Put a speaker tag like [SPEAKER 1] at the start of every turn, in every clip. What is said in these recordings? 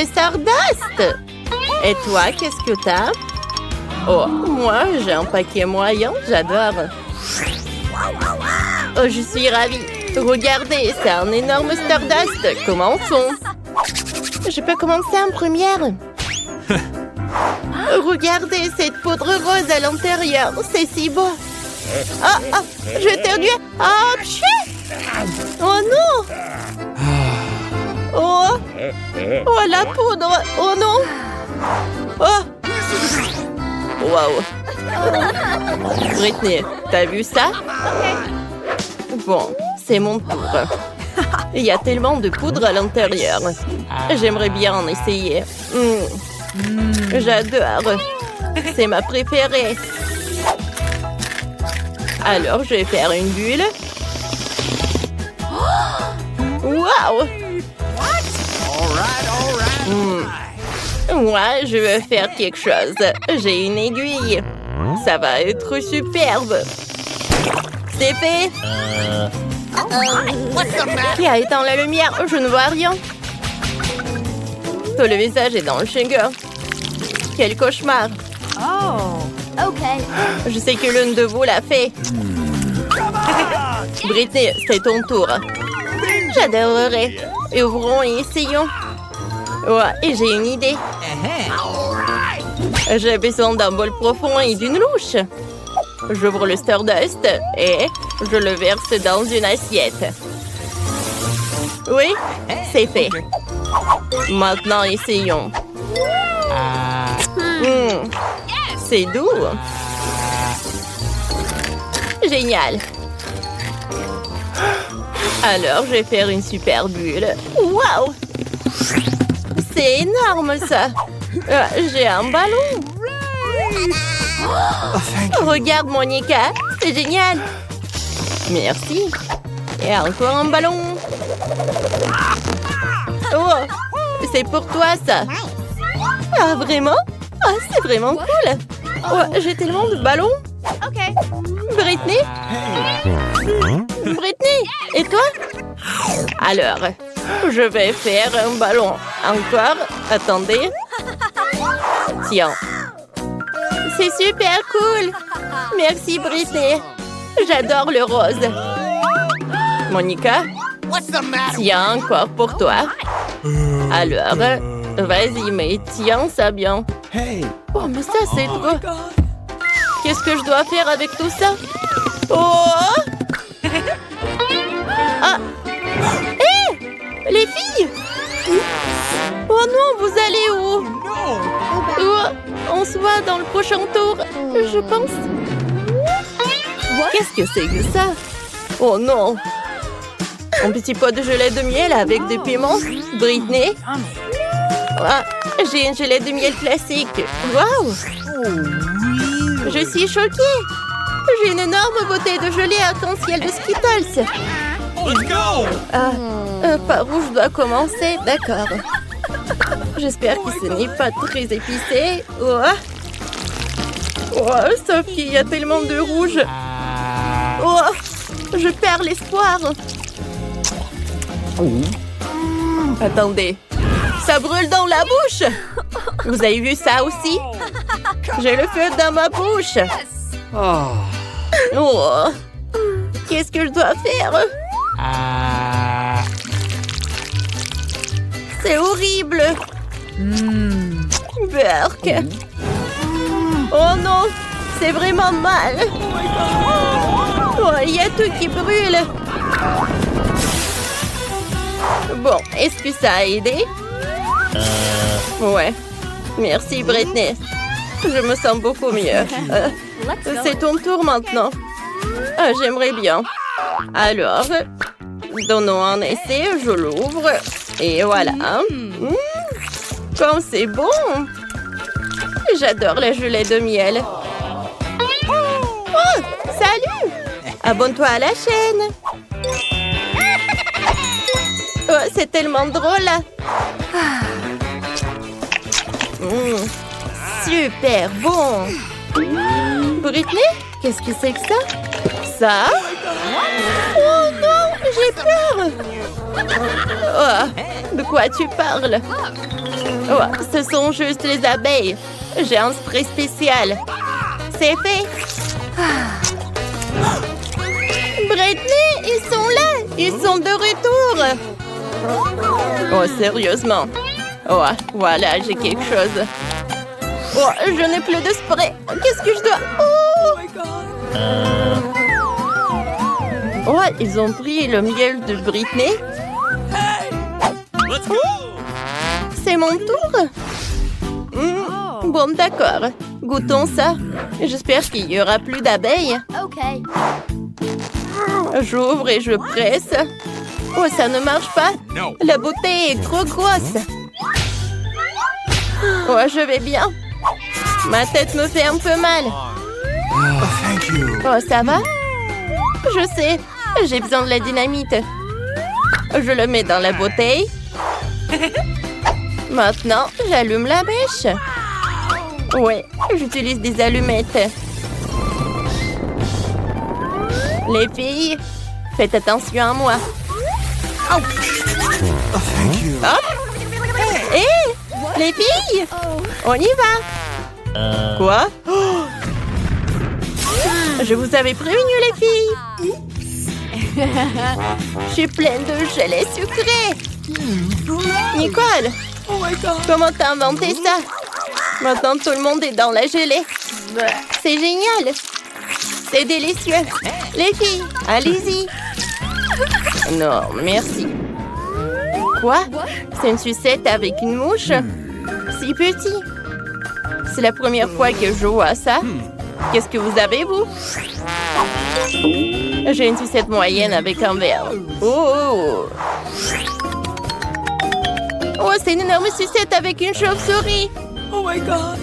[SPEAKER 1] c'est Stardust! Et toi, qu'est-ce que t'as? Oh, moi, j'ai un paquet moyen, j'adore. Oh, je suis ravie. Regardez, c'est un énorme Stardust. Commençons. Je peux commencer en première. Regardez cette poudre rose à l'intérieur. C'est si beau. Oh, je vais éternuer. Oh, pchit! Oh non! Oh! Oh, la poudre! Oh non! Oh! Wow! Britney, t'as vu ça? Bon, c'est mon tour. Il y a tellement de poudre à l'intérieur. J'aimerais bien en essayer. J'adore. C'est ma préférée. Alors, je vais faire une bulle. Wow! Moi, je veux faire quelque chose. J'ai une aiguille. Ça va être superbe. C'est fait. Qui a éteint la lumière? Je ne vois rien. Tout le visage est dans le sugar. Quel cauchemar.
[SPEAKER 2] Oh, OK.
[SPEAKER 1] Je sais que l'une de vous l'a fait. Britney, c'est ton tour. J'adorerais. Ouvrons et essayons. Ouais, et j'ai une idée. J'ai besoin d'un bol profond et d'une louche. J'ouvre le Stardust et je le verse dans une assiette. Oui, c'est fait. Maintenant, essayons. C'est doux. Génial. Alors, je vais faire une super bulle. Waouh! C'est énorme, ça. J'ai un ballon. Regarde, Monica. C'est génial. Merci. Et encore un ballon. Oh, c'est pour toi, ça. Ah, vraiment? Ah, c'est vraiment cool. Oh, j'ai tellement de ballons.
[SPEAKER 2] OK.
[SPEAKER 1] Britney? Britney, et toi? Alors, je vais faire un ballon. Encore? Attendez. Tiens. C'est super cool. Merci, Britney. J'adore le rose. Monica? Tiens, encore pour toi. Alors, vas-y, mais tiens ça bien. Oh, mais ça, c'est trop. Qu'est-ce que je dois faire avec tout ça? Oh! Ah! Hé! Les filles! Oh non, vous allez où? Oh, on se voit dans le prochain tour, je pense. Qu'est-ce que c'est que ça? Oh non! Un petit pot de gelée de miel avec des piments. Britney? Ah, j'ai une gelée de miel classique. Waouh! Je suis choquée. J'ai une énorme bouteille de gelée arc-en-ciel de Skittles. Par où je dois commencer? D'accord. J'espère que ce n'est pas très épicé. Oh, Sophie, il y a tellement de rouge. Oh, je perds l'espoir. Attendez, ça brûle dans la bouche. Vous avez vu ça aussi? J'ai le feu dans ma bouche. Oh, qu'est-ce que je dois faire? C'est horrible. Burk. Oh non, c'est vraiment mal. Oh, il y a tout qui brûle. Bon, est-ce que ça a aidé? Ouais. Merci, Britney. Je me sens beaucoup mieux. C'est ton tour maintenant. Ah, j'aimerais bien. Alors, donnons un essai, je l'ouvre. Et voilà. Comme c'est bon. J'adore la gelée de miel. Oh, salut! Abonne-toi à la chaîne. Oh, c'est tellement drôle. Super bon. Britney, qu'est-ce que c'est que ça? Ça? Oh non, j'ai peur. Oh, de quoi tu parles? Oh, ce sont juste les abeilles. J'ai un spray spécial. C'est fait. Britney, ils sont là. Ils sont de retour. Oh, sérieusement. Oh, voilà, j'ai quelque chose. Oh, je n'ai plus de spray. Qu'est-ce que je dois... Oh, ils ont pris le miel de Britney. C'est mon tour. Bon, d'accord. Goûtons ça. J'espère qu'il y aura plus d'abeilles.
[SPEAKER 2] Okay.
[SPEAKER 1] J'ouvre et je presse. Oh, ça ne marche pas. La bouteille est trop grosse. Oh, je vais bien. Ma tête me fait un peu mal. Oh, ça va? Je sais. J'ai besoin de la dynamite. Je le mets dans la bouteille. Maintenant, j'allume la mèche. Ouais, j'utilise des allumettes. Les filles, faites attention à moi. Hop! Hé! Les filles! On y va! Quoi? Je vous avais prévenu, les filles! Je suis pleine de gelée sucrée! Nicole! Comment t'as inventé ça? Maintenant, tout le monde est dans la gelée. C'est génial! C'est délicieux! Les filles, allez-y! Non, merci. Quoi? C'est une sucette avec une mouche? Si petit! C'est la première fois que je vois ça. Qu'est-ce que vous avez, vous? J'ai une sucette moyenne avec un verre. Oh! Oh, c'est une énorme sucette avec une chauve-souris!
[SPEAKER 3] Oh my God!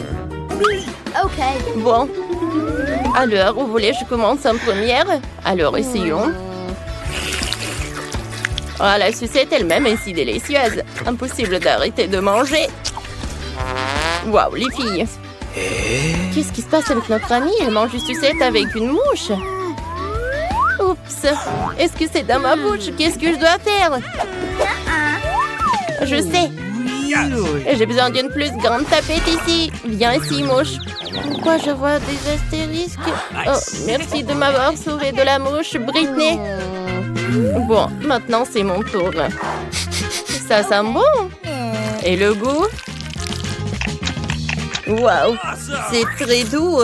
[SPEAKER 2] Okay.
[SPEAKER 1] Bon. Alors, vous voulez que je commence en première? Alors, essayons. Oh, la sucette elle-même est si délicieuse. Impossible d'arrêter de manger. Waouh, les filles. Qu'est-ce qui se passe avec notre amie? Elle mange une sucette avec une mouche. Oups. Est-ce que c'est dans ma bouche? Qu'est-ce que je dois faire? Je sais. J'ai besoin d'une plus grande tapette ici. Viens ici, mouche. Pourquoi je vois des astérisques? Oh, merci de m'avoir sauvé de la mouche, Britney. Bon, maintenant c'est mon tour. Ça sent bon. Et le goût? Waouh, c'est très doux.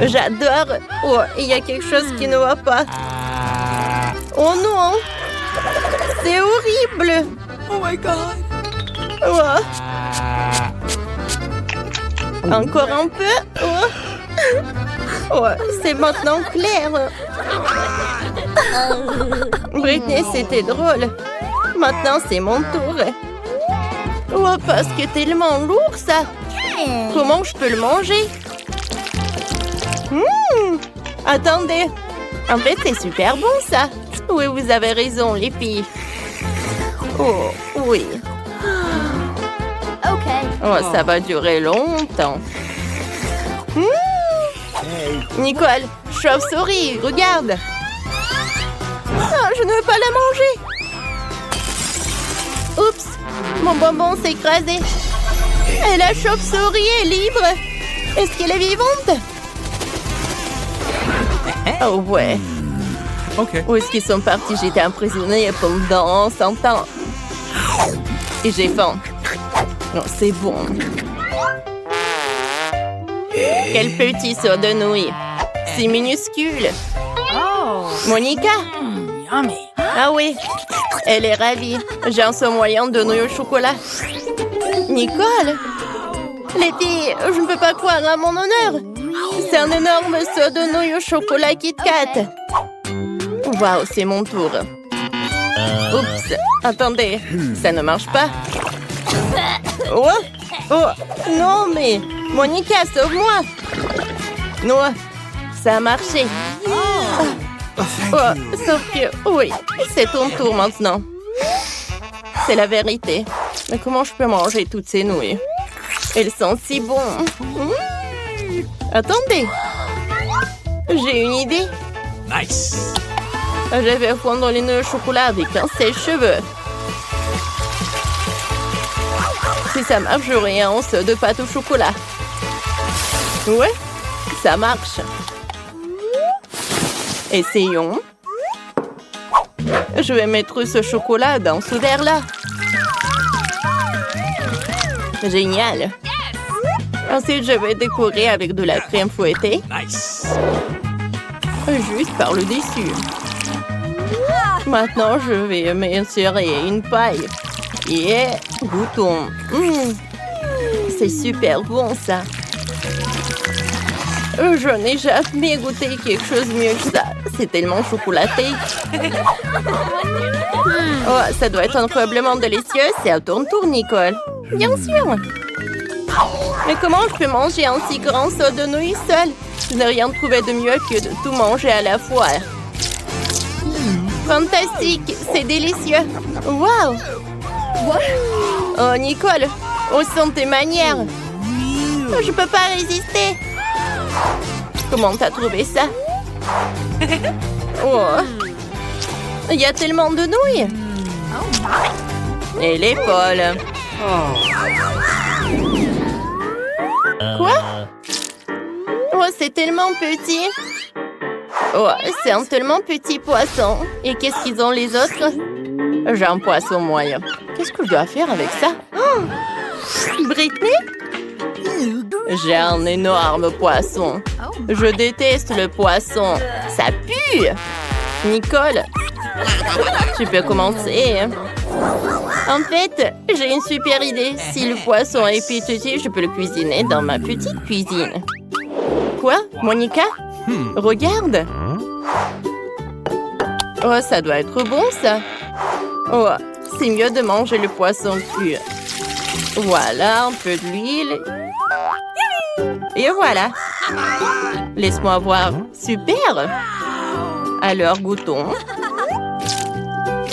[SPEAKER 1] J'adore. Oh, il y a quelque chose qui ne va pas. Oh non, c'est horrible.
[SPEAKER 3] Oh my God!
[SPEAKER 1] Oh. Encore un peu. Oh. Oh, c'est maintenant clair. Britney, c'était drôle. Maintenant, c'est mon tour. Oh, parce que tellement lourd, ça. Comment je peux le manger? Attendez. En fait, c'est super bon, ça. Oui, vous avez raison, les filles. Oh, oui.
[SPEAKER 2] Okay.
[SPEAKER 1] Oh, ça va durer longtemps. Nicole, chauve-souris, regarde. Oh, je ne veux pas la manger. Oups, mon bonbon s'est écrasé. Et la chauve-souris est libre. Est-ce qu'elle est vivante? Oh ouais.
[SPEAKER 3] OK.
[SPEAKER 1] Où est-ce qu'ils sont partis? J'étais emprisonnée pendant 100 ans. Et j'ai faim. Non, c'est bon. Quel petit sort de nouilles. C'est minuscule.
[SPEAKER 2] Oh.
[SPEAKER 1] Monica?
[SPEAKER 2] Yummy.
[SPEAKER 1] Ah oui, elle est ravie. J'ai un seau moyen de nouilles au chocolat. Nicole? Les filles, je ne peux pas croire à mon honneur. C'est un énorme seau de nouilles au chocolat Kit Kat. Waouh, c'est mon tour. Oups, attendez, ça ne marche pas. Oh, oh, non mais, Monica, sauve-moi. Non, ça a marché. Oh, sauf que, oui, c'est ton tour maintenant. C'est la vérité. Mais comment je peux manger toutes ces nouilles? Elles sont si bonnes. Attendez. J'ai une idée.
[SPEAKER 3] Nice!
[SPEAKER 1] Je vais fondre les nœuds au chocolat avec un sèche-cheveux. Si ça marche, j'aurai un once de pâte au chocolat. Ouais, ça marche. Essayons. Je vais mettre ce chocolat dans ce verre-là. Génial. Ensuite, je vais décorer avec de la crème fouettée.
[SPEAKER 3] Nice.
[SPEAKER 1] Juste par le dessus. Maintenant, je vais m'insérer une paille. Et goûtons. C'est super bon, ça. Je n'ai jamais goûté quelque chose mieux que ça. C'est tellement chocolaté. Oh, ça doit être incroyablement délicieux. C'est à ton tour, Nicole. Bien sûr. Mais comment je peux manger un si grand seau de nouilles seul? Je n'ai rien trouvé de mieux que de tout manger à la fois. Fantastique, c'est délicieux. Wow. Oh, Nicole, où sont tes manières? Je peux pas résister. Comment t'as trouvé ça? Oh, il y a tellement de nouilles. Elle est folle. Quoi? Oh, c'est tellement petit. Oh, c'est un tellement petit poisson. Et qu'est-ce qu'ils ont les autres? J'ai un poisson moyen. Qu'est-ce que je dois faire avec ça? Oh, Britney? J'ai un énorme poisson. Je déteste le poisson. Ça pue! Nicole, tu peux commencer. En fait, j'ai une super idée. Si le poisson est petit, je peux le cuisiner dans ma petite cuisine. Quoi, Monica? Regarde. Oh, ça doit être bon, ça. Oh, c'est mieux de manger le poisson cru. Voilà, un peu d'huile. Et voilà. Laisse-moi voir. Super. Alors, goûtons.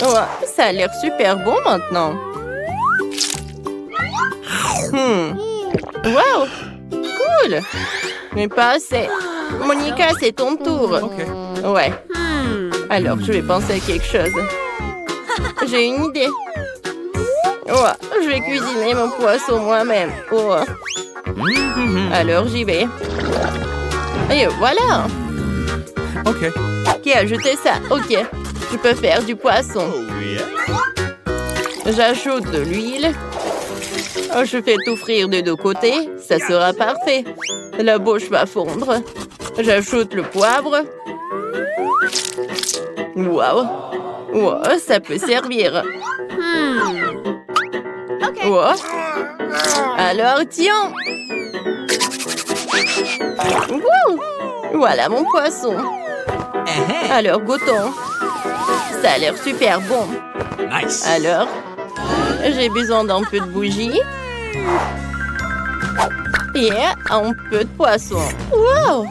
[SPEAKER 1] Oh, ça a l'air super bon maintenant. Wow. Cool. Mais pas assez. Monica, c'est ton tour.
[SPEAKER 3] OK.
[SPEAKER 1] Ouais. Alors, je vais penser à quelque chose. J'ai une idée. Oh, je vais cuisiner mon poisson moi-même. Oh. Alors, j'y vais. Et voilà.
[SPEAKER 3] OK.
[SPEAKER 1] Qui a ajouté ça? Ok. Je peux faire du poisson. J'ajoute de l'huile. Oh, je fais tout frire des deux côtés. Ça sera parfait. La bouche va fondre. J'ajoute le poivre. Wow. Wow, ça peut servir. Wow. Alors, tiens. Wow. Voilà mon poisson. Alors, goûtons. Ça a l'air super bon.
[SPEAKER 3] Nice.
[SPEAKER 1] Alors, j'ai besoin d'un peu de bougie. Et un peu de poisson. Wow!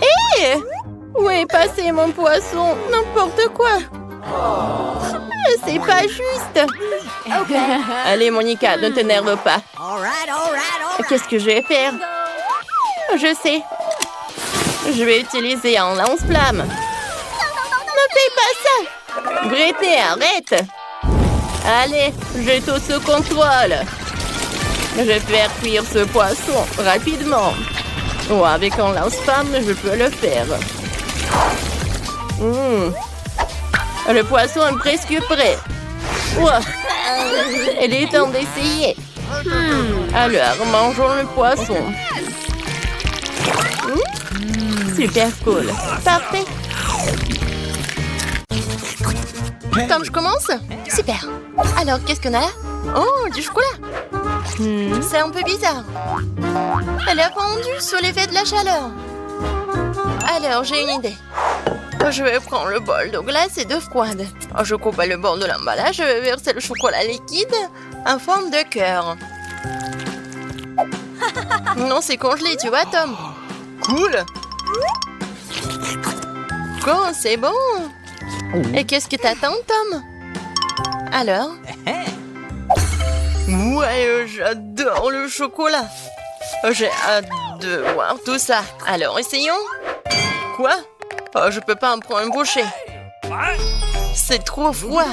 [SPEAKER 1] Hé! Où est passé mon poisson? N'importe quoi. C'est pas juste. Allez, Monica, ne t'énerve pas. Qu'est-ce que je vais faire? Je sais. Je vais utiliser un lance-flamme. Ne fais pas ça! Britney, arrête! Allez, j'ai tout sous contrôle. Je vais faire cuire ce poisson rapidement. Oh, avec un lance-flamme, je peux le faire. Le poisson est presque prêt. Oh, il est temps d'essayer. Alors, mangeons le poisson. Super cool. Parfait. Comme je commence? Super. Alors, qu'est-ce qu'on a là? Oh, du chocolat. C'est un peu bizarre. Elle a fondu sous l'effet de la chaleur. Alors, j'ai une idée. Je vais prendre le bol d'eau glacée et d'eau froide. Je coupe le bord de l'emballage. Je vais verser le chocolat liquide en forme de cœur. Non, c'est congelé, tu vois, Tom? Cool. Bon, c'est bon. Et qu'est-ce que t'attends, Tom? Alors? Ouais, j'adore le chocolat. J'ai hâte de voir tout ça. Alors, essayons. Quoi? Oh, je peux pas en prendre une bouchée. C'est trop froid.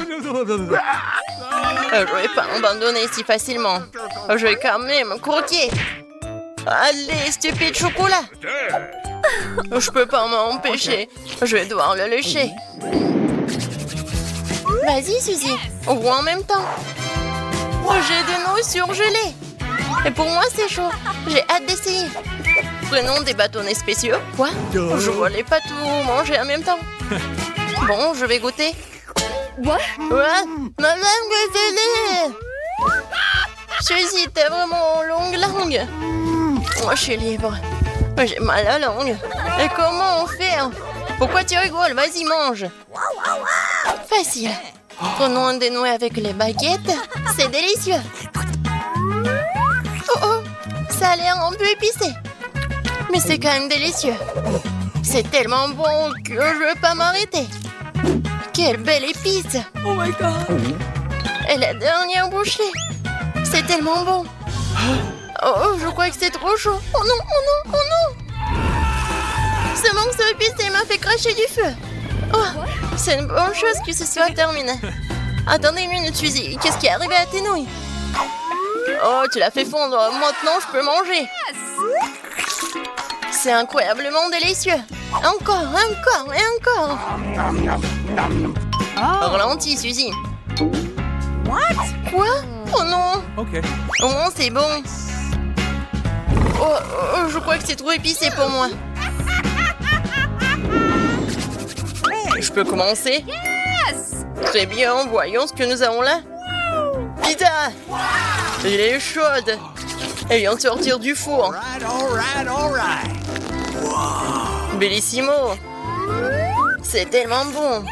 [SPEAKER 1] Je vais pas abandonner si facilement. Je vais quand même croquer. Allez, stupide chocolat. Je peux pas m'empêcher. Je vais devoir le lécher. Vas-y, Suzy. Ouvre en même temps. J'ai des noix surgelées. Et pour moi, c'est chaud. J'ai hâte d'essayer. Prenons des bâtonnets spéciaux. Quoi? Je voulais pas tout manger en même temps. Bon, je vais goûter.
[SPEAKER 2] What?
[SPEAKER 1] Ouais, ma langue est gelée. Suzy, t'as vraiment longue langue. Moi, je suis libre. J'ai mal à la langue. Et comment on fait? Pourquoi tu rigoles? Vas-y, mange. Facile. Prenons des noix avec les baguettes. C'est délicieux. Oh oh, ça a l'air un peu épicé. Mais c'est quand même délicieux. C'est tellement bon que je veux pas m'arrêter. Quelle belle épice.
[SPEAKER 2] Oh my god.
[SPEAKER 1] Et la dernière bouchée. C'est tellement bon. Oh, je crois que c'est trop chaud. Oh non, oh non, oh non. Ce morceau épicé m'a fait cracher du feu. Oh, c'est une bonne chose que ce soit terminé. Attendez une minute, Suzy. Qu'est-ce qui est arrivé à tes nouilles? Oh, tu l'as fait fondre. Maintenant, je peux manger. C'est incroyablement délicieux. Encore, encore et encore. Ralentis, Suzy. Quoi? Oh non.
[SPEAKER 3] Okay.
[SPEAKER 1] Oh, c'est bon. Oh, je crois que c'est trop épicé pour moi. Je peux commencer? Très bien, voyons ce que nous avons là. Pizza! Elle est chaude. Elle vient de sortir du four.
[SPEAKER 3] All right.
[SPEAKER 1] Bellissimo. C'est tellement bon.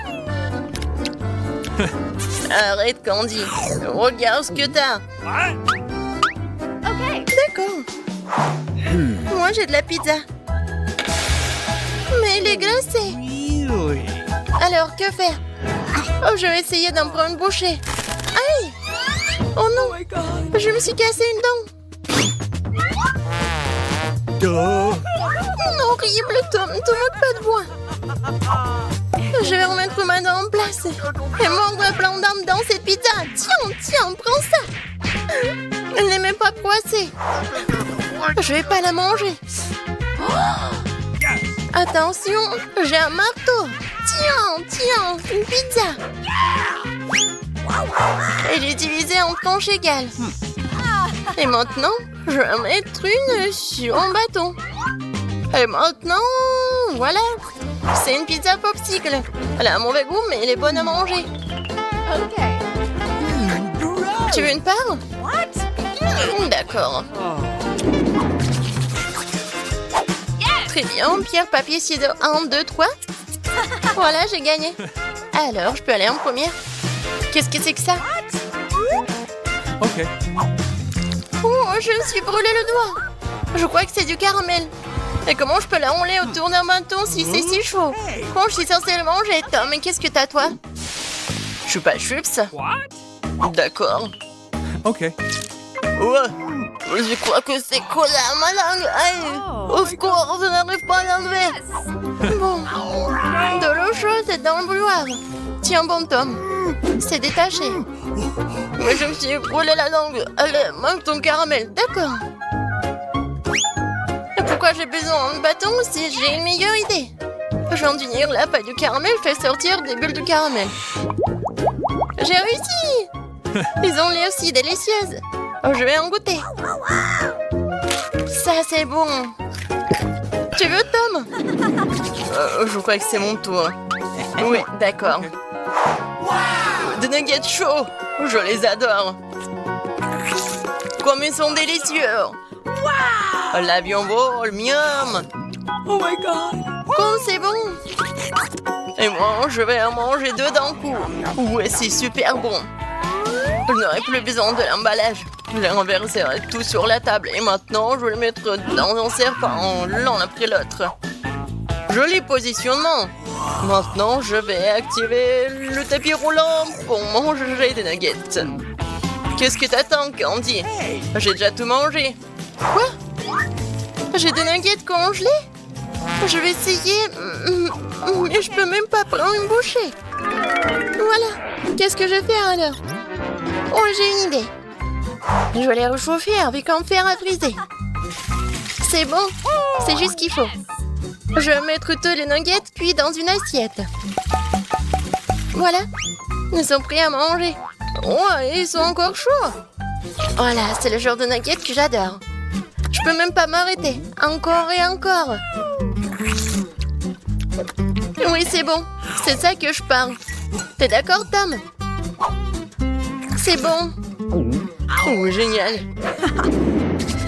[SPEAKER 1] Arrête, Candy. Regarde ce que t'as.
[SPEAKER 2] Okay.
[SPEAKER 1] D'accord. Moi, j'ai de la pizza. Mais elle est glacée.
[SPEAKER 3] Really?
[SPEAKER 1] Alors, que faire? Oh, je vais essayer d'en prendre une bouchée. Aïe! Oh non! Je me suis cassé une dent. Horrible, Tom. Tomate pas de bois. Je vais remettre ma dent en place. Et mordre plein d'armes dans cette pizza. Tiens, prends ça. Elle n'est même pas poissée. Je vais pas la manger. Attention, j'ai un marteau. Tiens, une pizza. Elle est divisée en tranches égales. Et maintenant, je vais mettre une sur un bâton. Et maintenant, voilà. C'est une pizza popsicle. Elle a un mauvais goût, mais elle est bonne à manger.
[SPEAKER 2] Okay.
[SPEAKER 1] Tu veux une part?
[SPEAKER 2] What?
[SPEAKER 1] D'accord. Très bien, pierre, papier, ciseaux. 1, 2, 3. Voilà, j'ai gagné. Alors, je peux aller en première. Qu'est-ce que c'est que ça?
[SPEAKER 3] Okay.
[SPEAKER 1] Oh, je me suis brûlé le doigt. Je crois que c'est du caramel. Et comment je peux la rouler autour d'un bâton si c'est si chaud? Bon, je suis censée le manger, Tom. Mais qu'est-ce que t'as, toi? Choupa Chups. D'accord.
[SPEAKER 3] Okay.
[SPEAKER 1] Ouais. Je crois que c'est collé à ma langue. Aïe. Of course, je n'arrive pas à l'enlever. Bon. De l'eau chaude, c'est dans le bouilloire. Tiens, bon, Tom. C'est détaché. Mais je me suis brûlé la langue. Allez, mange ton caramel. D'accord. Et pourquoi j'ai besoin d'un bâton si j'ai une meilleure idée? Je viens d'unir la pâte du caramel, fait sortir des bulles de caramel. J'ai réussi! Ils ont l'air aussi délicieuses. Je vais en goûter. Ça, c'est bon. Tu veux, Tom? Je crois que c'est mon tour. Oui, d'accord. Des nuggets chauds. Je les adore. Comme ils sont délicieux. La viande vole, miam.
[SPEAKER 2] Oh my god.
[SPEAKER 1] Comme c'est bon. Et moi, je vais en manger 2 d'un coup. Ouais, c'est super bon. Je n'aurai plus besoin de l'emballage. Je renverserai tout sur la table. Et maintenant, je vais le mettre dans un serpent, l'un après l'autre. Joli positionnement. Maintenant, je vais activer le tapis roulant pour manger des nuggets. Qu'est-ce que t'attends, Candy? J'ai déjà tout mangé. Quoi? J'ai des nuggets congelés? Je vais essayer, mais je peux même pas prendre une bouchée. Voilà. Qu'est-ce que je fais alors? Oh, j'ai une idée. Je vais les réchauffer avec un fer à briser. C'est bon, c'est juste ce qu'il faut. Je vais mettre tous les nuggets cuits dans une assiette. Voilà, ils sont prêts à manger. Oh, ils sont encore chauds. Voilà, c'est le genre de nuggets que j'adore. Je peux même pas m'arrêter. Encore et encore. Oui, c'est bon. C'est ça que je parle. T'es d'accord, Tom? C'est bon. Oh, génial.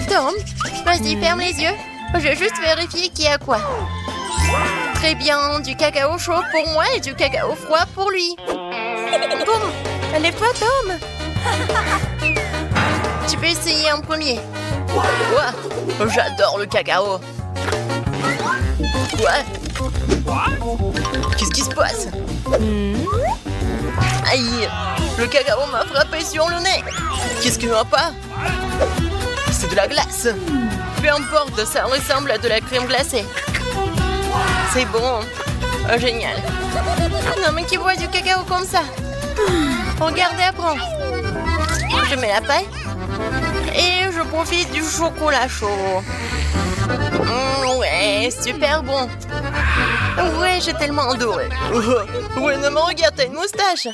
[SPEAKER 1] Tom, vas-y, ferme les yeux. Je vais juste vérifier qui a quoi. Très bien, du cacao chaud pour moi et du cacao froid pour lui. Bon, lève-toi, Tom. Tu peux essayer en premier. Quoi? J'adore le cacao. Quoi? Qu'est-ce qui se passe? Aïe, le cacao m'a frappé sur le nez. Qu'est-ce qu'il n'y a pas? C'est de la glace. Peu importe, ça ressemble à de la crème glacée. C'est bon. Oh, génial. Non, mais qui boit du cacao comme ça? Regardez, apprends. Je mets la paille. Et je profite du chocolat chaud. Ouais, super bon. Ouais, j'ai tellement adoré. Ouais, non, mais regarde, t'as une moustache.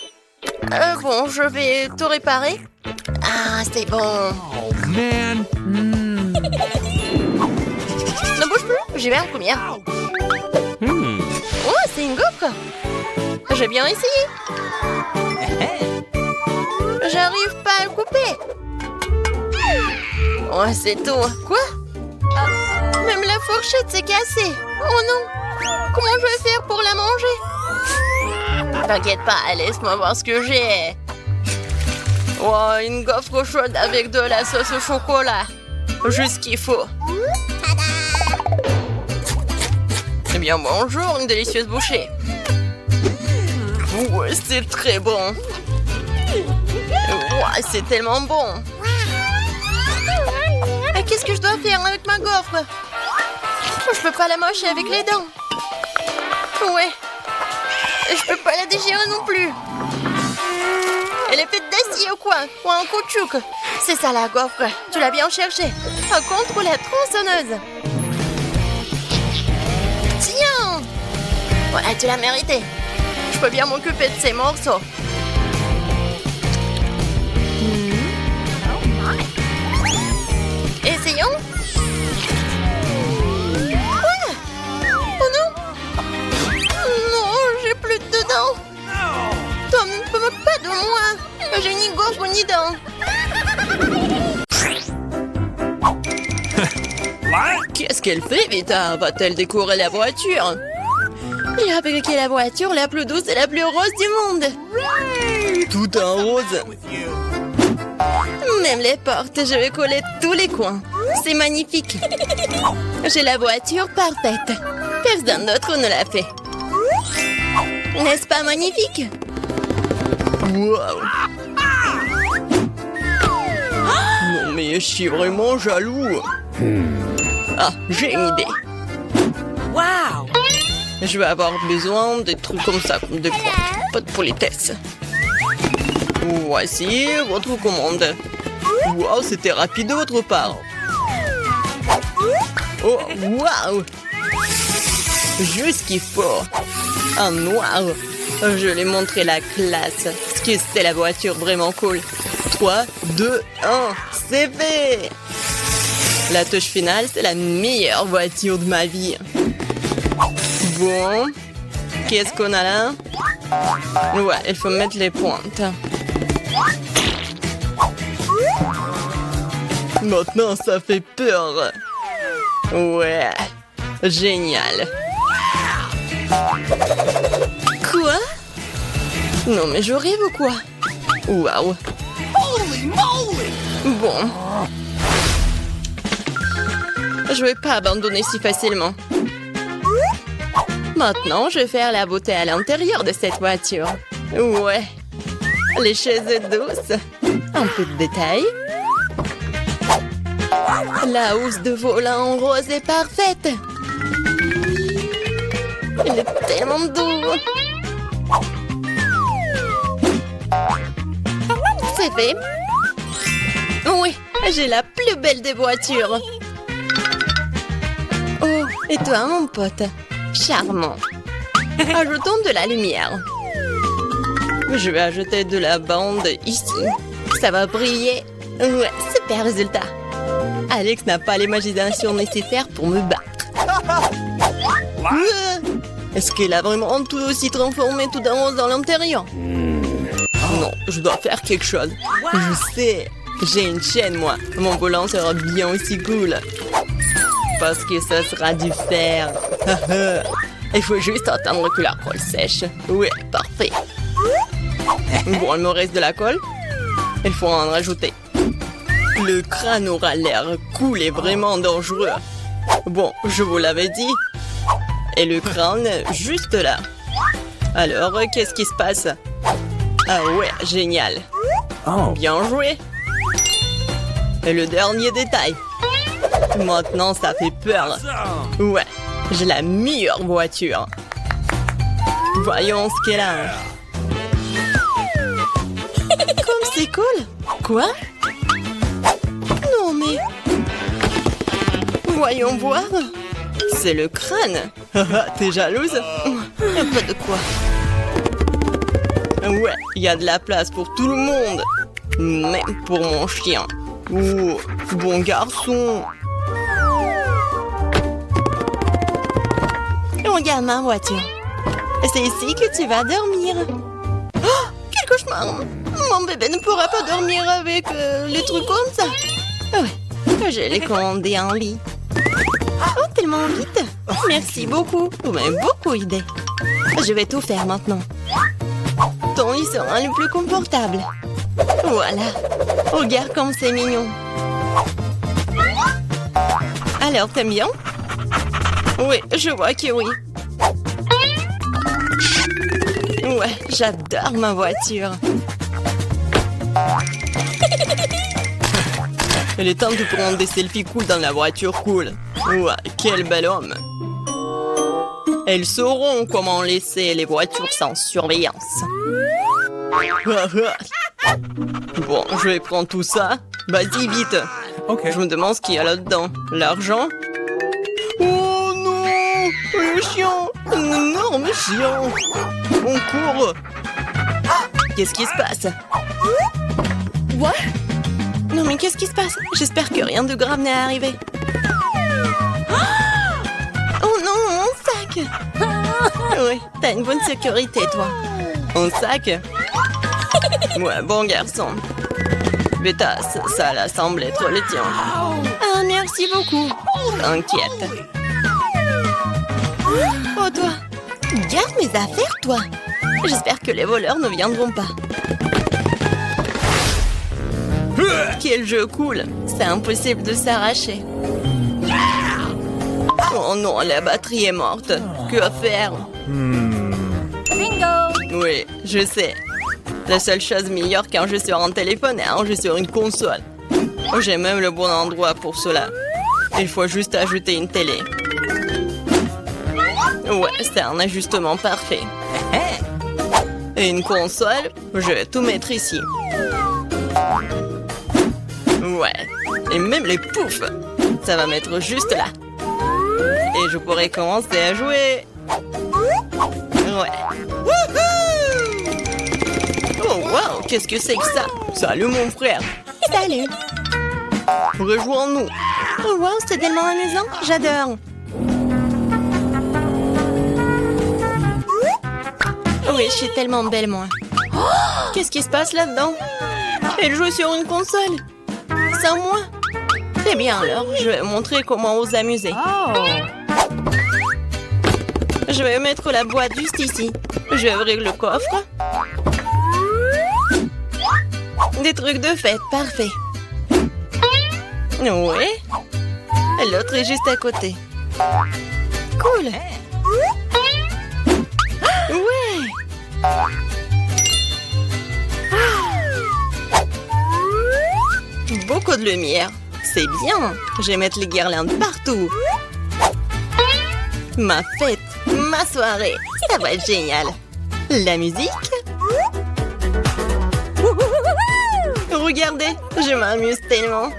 [SPEAKER 1] Bon, je vais tout réparer. Ah, c'est bon.
[SPEAKER 3] Oh, man.
[SPEAKER 1] Ne bouge plus, j'y vais en première. Oh, c'est une gaufre. J'ai bien essayé. J'arrive pas à le couper. Oh, c'est tout. Quoi? Même la fourchette s'est cassée. Oh non. Comment je vais faire pour la manger? T'inquiète pas, laisse-moi voir ce que j'ai. Oh, une gaufre chaude avec de la sauce au chocolat. Juste ce qu'il faut. Eh bien, bonjour, une délicieuse bouchée. Ouais, c'est très bon. Ouais, c'est tellement bon. Et qu'est-ce que je dois faire avec ma gaufre? Je peux pas la mâcher avec les dents. Ouais. Je peux pas la déchirer non plus. Elle est faite d'acier ou quoi? Ou en caoutchouc? C'est ça la gaufre. Tu l'as bien cherché. Contre la tronçonneuse. Tiens! Voilà, tu l'as mérité. Je peux bien m'occuper de ces morceaux. Essayons. Quoi? Oh non! Non, j'ai plus de dents. Tom, ne te moque pas de moi. J'ai ni gaufre ni dents. Qu'est-ce qu'elle fait, Vita? Va-t-elle décorer la voiture? J'ai fabriqué la voiture la plus douce et la plus rose du monde. Tout en rose. Même les portes, je vais coller tous les coins. C'est magnifique. J'ai la voiture parfaite. Personne d'autre ne l'a fait. N'est-ce pas magnifique? Wow. Non mais je suis vraiment jaloux. Ah, j'ai une idée.
[SPEAKER 2] Wow!
[SPEAKER 1] Je vais avoir besoin de trucs comme ça, comme des points. Pas de politesse. Voici votre commande. Wow, c'était rapide de votre part. Oh, wow! Juste ce qu'il faut. En noir. Je vais montrer la classe. Ce que c'est la voiture vraiment cool. 3, 2, 1, c'est fait! La touche finale, c'est la meilleure voiture de ma vie. Bon, qu'est-ce qu'on a là? Ouais, il faut mettre les pointes. Maintenant, ça fait peur. Ouais, génial. Quoi? Non, mais je rêve ou quoi? Waouh. Bon. Je vais pas abandonner si facilement. Maintenant, je vais faire la beauté à l'intérieur de cette voiture. Ouais. Les chaises douces. Un peu de détail. La housse de volant rose est parfaite. Il est tellement doux. C'est fait. Oui, j'ai la plus belle des voitures. Oh, et toi, mon pote? Charmant. Ajoutons de la lumière. Je vais ajouter de la bande ici. Ça va briller. Ouais, super résultat. Alex n'a pas l'imagination nécessaire pour me battre. Est-ce qu'elle a vraiment tout aussi transformé tout en rose dans l'intérieur? Non, je dois faire quelque chose. Je sais, j'ai une chaîne, moi. Mon volant sera bien aussi cool. Parce que ça sera du fer. Il faut juste attendre que la colle sèche. Oui, parfait. Bon, il me reste de la colle. Il faut en rajouter. Le crâne aura l'air cool et vraiment dangereux. Bon, je vous l'avais dit. Et le crâne, juste là. Alors, qu'est-ce qui se passe? Ah ouais, génial. Bien joué. Et le dernier détail. Maintenant, ça fait peur. Ouais, j'ai la meilleure voiture. Voyons ce qu'elle a. Comme c'est cool. Quoi? Non mais... Voyons voir. C'est le crâne. T'es jalouse? Y'a pas de quoi. Ouais, il y a de la place pour tout le monde. Même pour mon chien. Oh, bon garçon. Regarde ma voiture. C'est ici que tu vas dormir. Oh, quel cauchemar. Mon bébé ne pourra pas dormir avec les trucs comme ça. Ouais, je l'ai commandé en lit. Oh, tellement vite. Merci beaucoup. Vous m'avez beaucoup aidé. Je vais tout faire maintenant. Ton lit sera le plus confortable. Voilà. Regarde comme c'est mignon. Alors, t'aimes bien? Oui, je vois que oui. Ouais, j'adore ma voiture. Il est temps de prendre des selfies cool dans la voiture cool. Ouais, quel bel homme. Elles sauront comment laisser les voitures sans surveillance. Bon, je vais prendre tout ça. Vas-y, vite.
[SPEAKER 3] Ok.
[SPEAKER 1] Je me demande ce qu'il y a là-dedans. L'argent? Oh non! Le chien! Un énorme chien! On court! Qu'est-ce qui se passe? What? Non mais qu'est-ce qui se passe? J'espère que rien de grave n'est arrivé. Oh non, mon sac! Oui, t'as une bonne sécurité, toi. Un sac? Ouais, bon garçon. Beta, ça là semble être le tien. Ah, merci beaucoup. T'inquiète. Oh, toi. Garde mes affaires, toi. J'espère que les voleurs ne viendront pas. Quel jeu cool. C'est impossible de s'arracher. Oh non, la batterie est morte. Que faire?
[SPEAKER 2] Bingo!
[SPEAKER 1] Oui, je sais. La seule chose meilleure quand je suis sur un téléphone est un jeu sur une console. J'ai même le bon endroit pour cela. Il faut juste ajouter une télé. Ouais, c'est un ajustement parfait. Et une console, je vais tout mettre ici. Ouais, et même les poufs. Ça va mettre juste là. Et je pourrai commencer à jouer. Ouais. Oh, wow, qu'est-ce que c'est que ça? Salut, mon frère. Salut. Rejoins-nous. Oh, wow, c'est tellement amusant. J'adore. Oui, je suis tellement belle, moi. Qu'est-ce qui se passe là-dedans? Elle joue sur une console. Sans moi. Eh bien, alors, je vais montrer comment vous amuser. Je vais mettre la boîte juste ici. Je vais ouvrir le coffre. Des trucs de fête, parfait. Oui. L'autre est juste à côté. Cool. Ouais. Beaucoup de lumière. C'est bien. Je vais mettre les guirlandes partout. Ma fête. ma soirée. Ça va être génial. La musique. Regardez, je m'amuse tellement.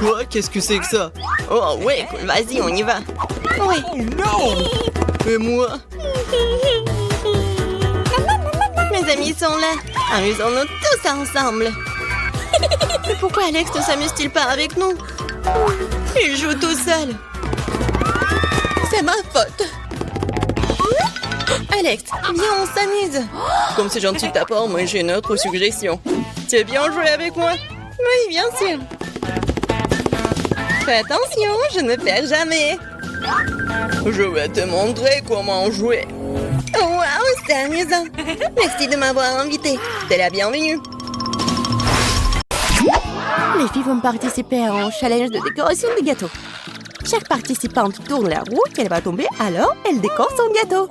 [SPEAKER 1] Quoi? Qu'est-ce que c'est que ça? Oh ouais, vas-y, on y va. Ouais.
[SPEAKER 3] Oh no!
[SPEAKER 1] Et moi? Mes amis sont là. Amusons-nous tous ensemble. Mais pourquoi Alex ne s'amuse-t-il pas avec nous? Il joue tout seul. C'est ma faute. Alex, viens, on s'amuse. Comme c'est gentil de ta part, moi j'ai une autre suggestion. Tu veux bien jouer avec moi? Oui, bien sûr. Fais attention, je ne perds jamais. Je vais te montrer comment jouer. Waouh, c'est amusant. Merci de m'avoir invité. T'es la bienvenue. Les filles vont participer à un challenge de décoration de gâteaux. Chaque participante tourne la roue qu'elle va tomber, alors elle décore son gâteau.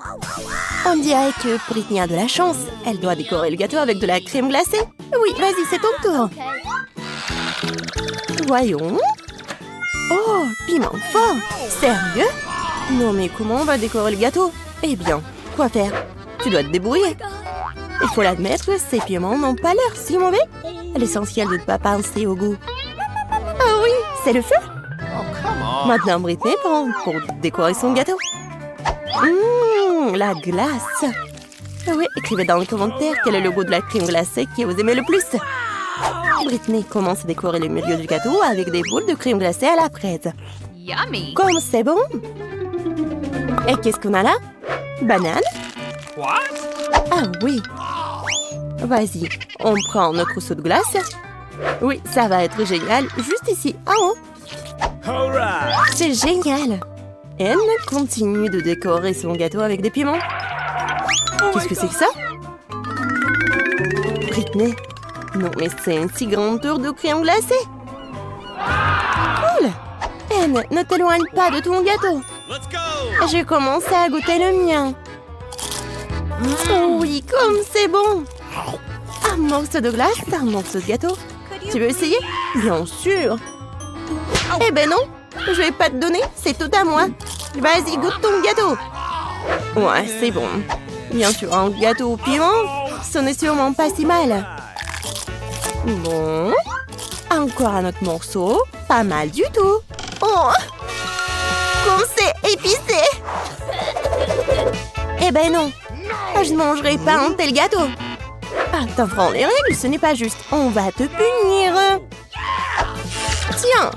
[SPEAKER 1] On dirait que Britney a de la chance. Elle doit décorer le gâteau avec de la crème glacée. Oui, vas-y, c'est ton tour. Voyons. Oh, piment fort. Sérieux? Non, mais comment on va décorer le gâteau? Eh bien, quoi faire? Tu dois te débrouiller. Il faut l'admettre, ces piments n'ont pas l'air si mauvais. L'essentiel de ne pas penser au goût. Ah oui, c'est le feu. Maintenant, Britney prend pour décorer son gâteau. La glace. Oui, écrivez dans les commentaires quel est le goût de la crème glacée que vous aimez le plus. Britney commence à décorer le milieu du gâteau avec des boules de crème glacée à la fraise.
[SPEAKER 2] Yummy.
[SPEAKER 1] Comme c'est bon. Et qu'est-ce qu'on a là? Banane?
[SPEAKER 3] What?
[SPEAKER 1] Ah oui. Vas-y, on prend notre seau de glace. Oui, ça va être génial. Juste ici, en haut.
[SPEAKER 3] All right.
[SPEAKER 1] C'est génial. Elle continue de décorer son gâteau avec des piments. Qu'est-ce que c'est que ça? Britney. Non, mais c'est une si grande tour de crème glacée. Cool. Anne, ne t'éloigne pas de ton gâteau.
[SPEAKER 3] Let's go!
[SPEAKER 1] J'ai commencé à goûter le mien. Oh oui, comme c'est bon. Un morceau de glace, un morceau de gâteau. Tu veux essayer? Bien sûr. Eh ben non, je vais pas te donner, c'est tout à moi. Vas-y, goûte ton gâteau. Ouais, c'est bon. Bien sûr, un gâteau au piment, ce n'est sûrement pas si mal. Bon, encore un autre morceau, pas mal du tout. Oh, comme c'est épicé. Eh ben non, je ne mangerai pas un tel gâteau. Ah, t'enfreins les règles, ce n'est pas juste. On va te punir. Tiens.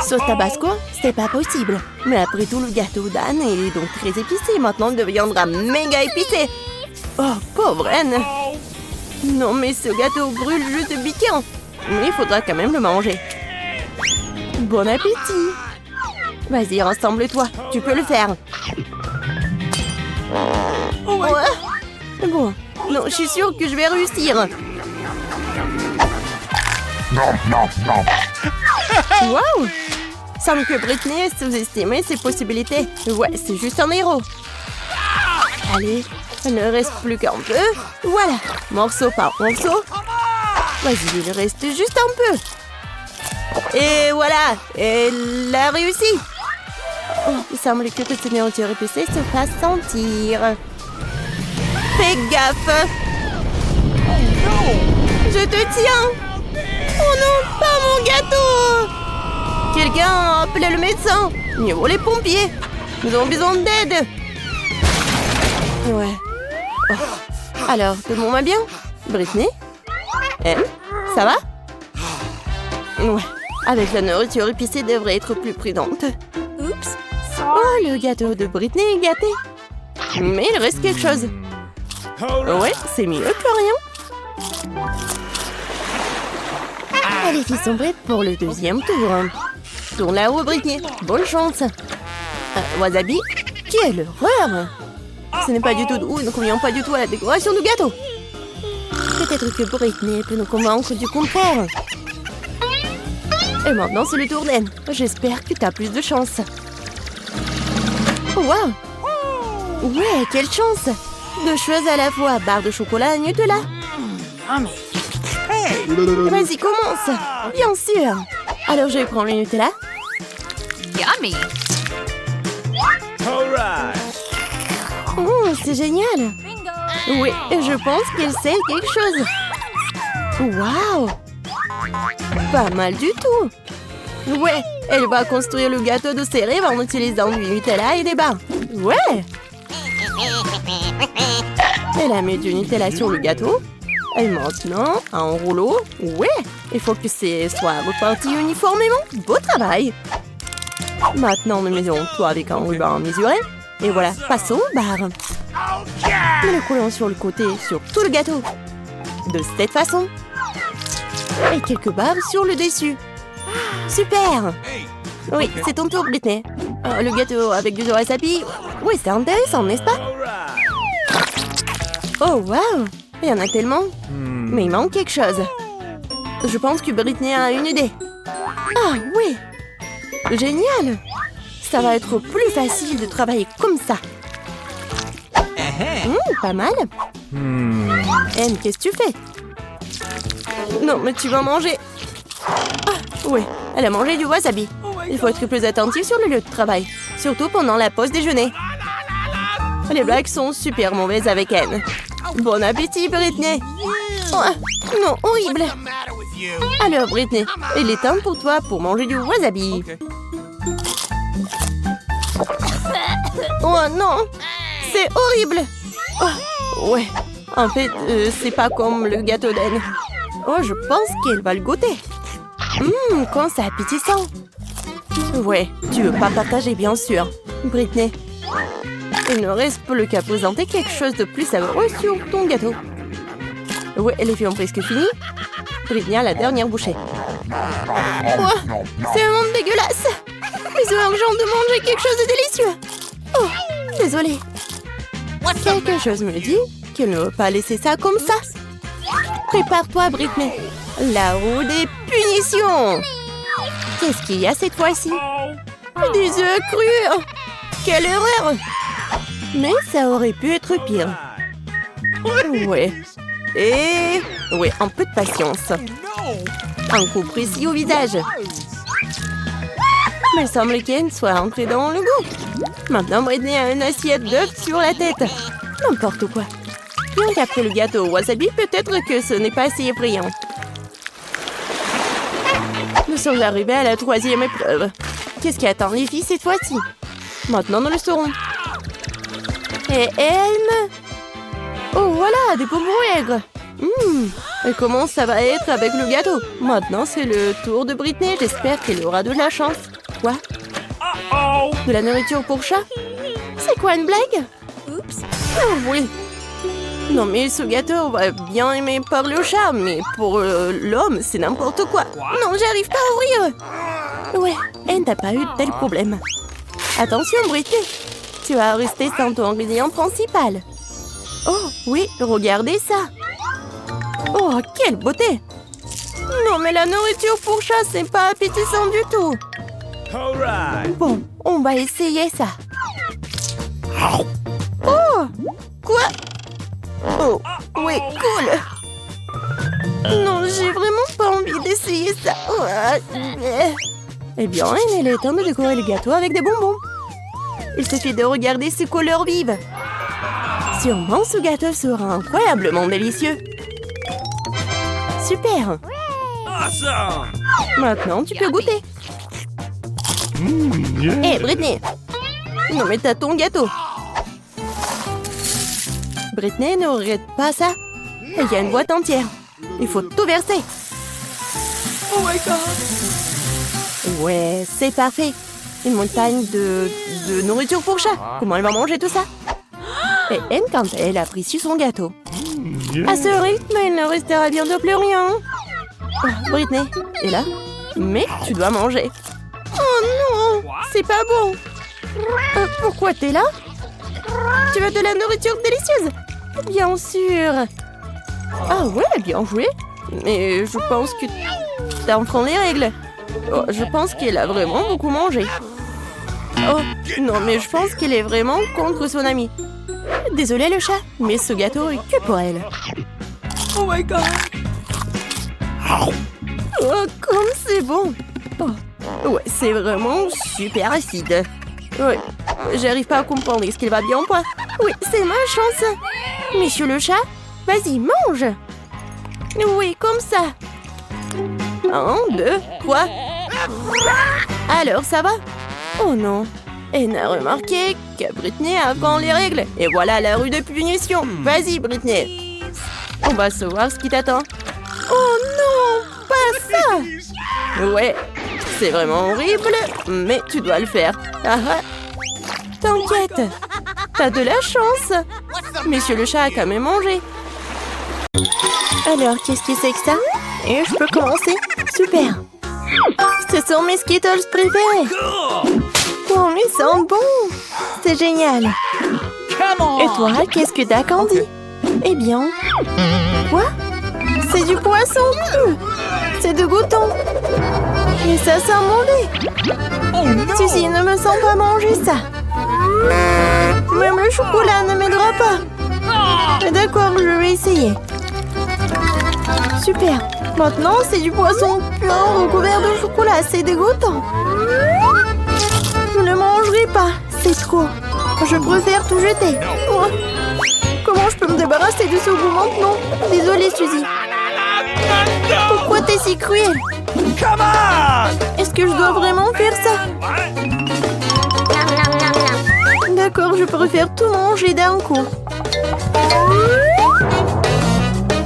[SPEAKER 1] Sauce tabasco, c'est pas possible. Mais après tout, le gâteau d'Anne est donc très épicé. Maintenant, il deviendra méga épicé. Oh, pauvre Anne. Non, mais ce gâteau brûle juste piquant. Mais il faudra quand même le manger. Bon appétit. Vas-y, rassemble-toi. Tu peux le faire. Ouais. Bon, non, je suis sûre que je vais réussir. Waouh! Semble que Britney a sous-estimé ses possibilités. Ouais, c'est juste un héros. Allez, il ne reste plus qu'un peu. Voilà, morceau par morceau. Vas-y, il reste juste un peu. Et voilà, elle a réussi. Oh, il semble que cette nourriture épicée se fasse sentir. Fais gaffe. Je te tiens. Oh non, pas mon gâteau! Quelqu'un a appelé le médecin. Mieux vaut les pompiers. Nous avons besoin d'aide. Ouais. Oh. Alors, tout le monde va bien? Britney? Elle? Ça va? Ouais. Avec la nourriture épicée, devrait être plus prudente. Oups. Oh, le gâteau de Britney est gâté. Mais il reste quelque chose. Ouais, c'est mieux que rien. Les filles sont prêtes pour le deuxième tour. Tourne là-haut, Britney. Bonne chance. Wasabi, quelle horreur! Ce n'est pas du tout doux, ne convient pas du tout à la décoration du gâteau. Peut-être que Britney peut nous convaincre du contraire. Et maintenant, c'est le tour d'Anne. J'espère que tu as plus de chance. Oh, wow! Ouais, quelle chance! Deux choses à la fois, barre de chocolat et Nutella. Vas-y, commence. Bien sûr. Alors, je vais prendre le Nutella.
[SPEAKER 2] Yummy.
[SPEAKER 3] All right.
[SPEAKER 1] Oh, c'est génial. Oui, je pense qu'elle sait quelque chose. Waouh! Pas mal du tout. Ouais, elle va construire le gâteau de ses rêves en utilisant du Nutella et des barres. Ouais! Elle a mis du Nutella sur le gâteau. Et maintenant, un rouleau. Ouais! Il faut que c'est soit reparti uniformément. Beau travail! Maintenant, nous mettons tout avec un ruban mesuré. Et voilà, passons aux barres. Nous le collons sur le côté, sur tout le gâteau. De cette façon. Et quelques barres sur le dessus. Super! Oui, c'est ton tour, Britney. Le gâteau avec du wasabi. Oui, c'est intéressant, n'est-ce pas? Oh, waouh! Il y en a tellement. Mais il manque quelque chose. Je pense que Britney a une idée. Ah, oui! Génial! Ça va être plus facile de travailler comme ça. Pas mal. Anne, qu'est-ce que tu fais? Non, mais tu vas manger. Ah, oui, elle a mangé du wasabi. Il faut être plus attentif sur le lieu de travail. Surtout pendant la pause déjeuner. Les blagues sont super mauvaises avec Anne. Bon appétit, Britney. Oh, non, horrible. Alors, Britney, il est temps pour toi pour manger du wasabi. Oh non, c'est horrible. Oh, ouais, en fait, c'est pas comme le gâteau d'Anne. Oh, je pense qu'elle va le goûter. Quand c'est appétissant. Ouais, tu veux pas partager, bien sûr. Britney, il ne reste plus qu'à présenter quelque chose de plus savoureux sur ton gâteau. Ouais, les filles ont presque fini. Britney a la dernière bouchée. Oh, c'est vraiment dégueulasse. Mais c'est urgent de manger quelque chose de délicieux. Oh, désolée. Quelque chose me dit qu'elle ne veut pas laisser ça comme ça. Prépare-toi, Britney. La roue des punitions. Qu'est-ce qu'il y a cette fois-ci? Des œufs crus. Quelle erreur. Mais ça aurait pu être pire. Ouais. Et... ouais, un peu de patience. Un coup précis au visage. Mais il semble qu'Anne soit entrée dans le goût. Maintenant, Britney a une assiette d'œufs sur la tête. N'importe quoi. Bien qu'après le gâteau au wasabi, peut-être que ce n'est pas assez effrayant. Nous sommes arrivés à la 3e épreuve. Qu'est-ce qui attend les filles cette fois-ci? Maintenant, nous le saurons. Et Anne? Oh, voilà, des bonbons aigres. Et comment ça va être avec le gâteau? Maintenant, c'est le tour de Britney. J'espère qu'elle aura de la chance. Quoi? De la nourriture pour chat? C'est quoi, une blague? Oups. Oh, oui. Non, mais ce gâteau, on va bien aimer parler au chat, mais pour l'homme, c'est n'importe quoi. Non, j'arrive pas à ouvrir. Ouais, Anne, t'as pas eu de tel problème. Attention, Britney. Tu vas rester sans ton ingrédient principal. Oh, oui, regardez ça. Oh, quelle beauté. Non, mais la nourriture pour chat, c'est pas appétissant du tout. Bon, on va essayer ça. Oh, quoi? Oh, oui, cool. Non, j'ai vraiment pas envie d'essayer ça. Eh bien, il est temps de décorer le gâteau avec des bonbons. Il suffit de regarder ces couleurs vives. Sûrement, ce gâteau sera incroyablement délicieux. Super. Maintenant, tu peux goûter. Hé, Britney. Non, mais t'as ton gâteau. Britney, ne regrette pas ça. Il y a une boîte entière. Il faut tout verser. Oh my God. Ouais, c'est parfait. Une montagne de nourriture pour chat. Comment elle va manger tout ça? Et Anne, quand elle a pris sur son gâteau. À ce rythme, il ne restera bientôt plus rien. Oh, Britney est là. Mais tu dois manger. Oh non, c'est pas bon. Pourquoi t'es là? Tu veux de la nourriture délicieuse? Bien sûr. Ah ouais, bien joué. Mais je pense que t'enfreins les règles. Oh, je pense qu'elle a vraiment beaucoup mangé. Oh, non, mais je pense qu'elle est vraiment contre son amie. Désolée le chat, mais ce gâteau est que pour elle. Oh my God. Oh, comme c'est bon. Oh, ouais, c'est vraiment super acide. Ouais, j'arrive pas à comprendre. Est-ce qu'il va bien ou pas? Oui, c'est ma chance. Monsieur le chat, vas-y, mange. Oui, comme ça. 1, 2, 3. Alors, ça va? Oh non. Elle n'a remarqué que Britney avant les règles. Et voilà la rue de punition. Vas-y, Britney. On va savoir ce qui t'attend. Oh non, pas ça. Ouais, c'est vraiment horrible, mais tu dois le faire. Ah ah. T'inquiète, t'as de la chance. Monsieur le chat a quand même mangé. Alors, qu'est-ce que c'est que ça? Et je peux commencer? Super. Ce sont mes Skittles préférés. Oh, mais ils sentent bon. C'est génial. Et toi, qu'est-ce que t'as, Candy? Eh bien... Quoi? C'est du poisson cru. C'est dégoûtant. Et ça sent mauvais. Suzy, ne me sens pas manger ça. Même le chocolat ne m'aidera pas. D'accord, je vais essayer. Super. Maintenant, c'est du poisson pur recouvert de chocolat. C'est dégoûtant. Je ne mangerai pas. C'est trop. Je préfère tout jeter. Oh. Comment je peux me débarrasser de ce goût maintenant? Désolée, Suzy. Pourquoi t'es si cruelle? Est-ce que je dois vraiment faire ça? D'accord, je préfère tout manger d'un coup.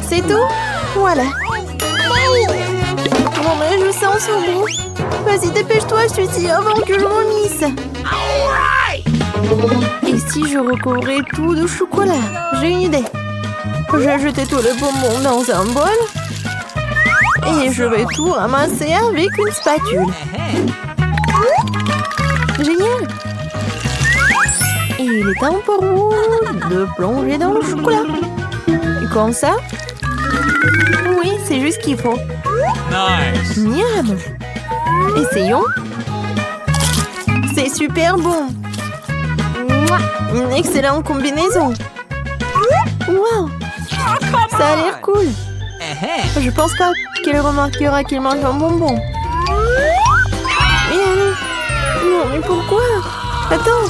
[SPEAKER 1] C'est tout? Voilà. Non mais je sens ce goût. Vas-y, dépêche-toi, Suzy, avant que je vomisse. Et si je recouvrais tout de chocolat? J'ai une idée. Je vais jeter tout le bonbon dans un bol. Et je vais tout ramasser avec une spatule. Génial! Et il est temps pour vous de plonger dans le chocolat. Comme ça? Oui, c'est juste ce qu'il faut.
[SPEAKER 3] Nice.
[SPEAKER 1] Miam! Essayons. C'est super bon. Une excellente combinaison. Wow! Ça a l'air cool. Je pense pas qu'elle remarquera qu'il mange un bonbon. Mais allez. Non, mais pourquoi? Attends.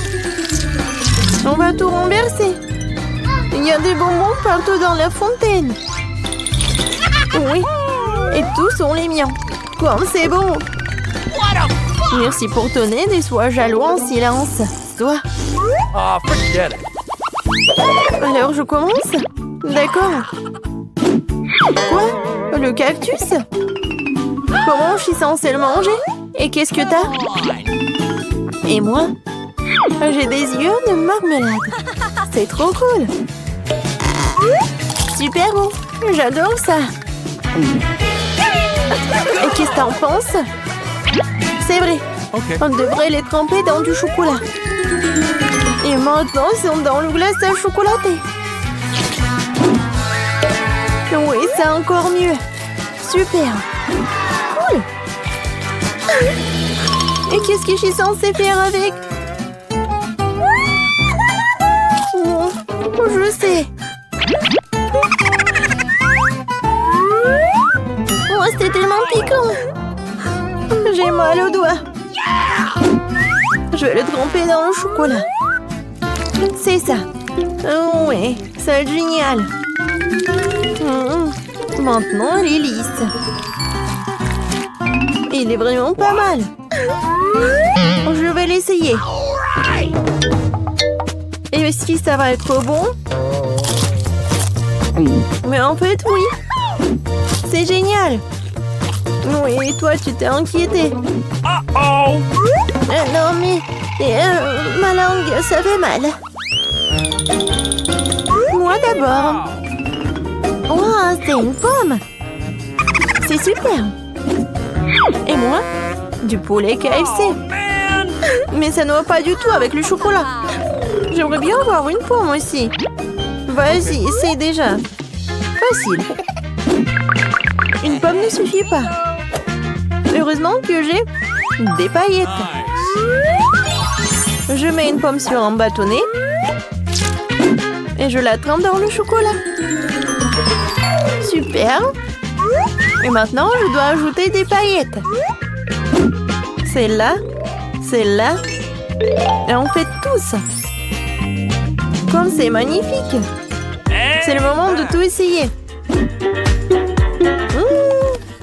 [SPEAKER 1] On va tout renverser. Il y a des bonbons partout dans la fontaine. Oui. Et tous sont les miens. Comme c'est bon. Merci pour ton aide et sois jaloux en silence. Toi.
[SPEAKER 3] Oh, forget it.
[SPEAKER 1] Alors je commence? D'accord. Quoi? Le cactus? Comment je suis censée le manger? Et qu'est-ce que t'as? Et moi? J'ai des yeux de marmelade. C'est trop cool. Super bon. J'adore ça. Et qu'est-ce que t'en penses? C'est vrai.
[SPEAKER 3] Okay.
[SPEAKER 1] On devrait les tremper dans du chocolat. Et maintenant, ils sont dans le glaçage chocolaté. Oui, c'est encore mieux. Super. Cool. Et qu'est-ce que je suis censée faire avec? Oh, je sais. Oh, c'était tellement piquant. J'ai mal au doigt. Je vais le tremper dans le chocolat. C'est ça. Oh, oui, c'est génial. Maintenant, elle est lisse. Il est vraiment pas mal. Je vais l'essayer. Et si ça va être bon? Mais en fait, oui. C'est génial. Oui, et toi, tu t'es inquiété.
[SPEAKER 3] Uh-oh.
[SPEAKER 1] Non, mais... ma langue, ça fait mal. Moi d'abord. Wow, c'est une pomme. C'est super. Et moi, du poulet KFC. Mais ça ne va pas du tout avec le chocolat. J'aimerais bien avoir une pomme aussi. Vas-y, essaye déjà. Facile. Une pomme ne suffit pas. Heureusement que j'ai des paillettes. Je mets une pomme sur un bâtonnet. Et je la trempe dans le chocolat. Super. Et maintenant, je dois ajouter des paillettes. Celle-là. Celle-là. Et on fait tous. Comme c'est magnifique. C'est le moment de tout essayer.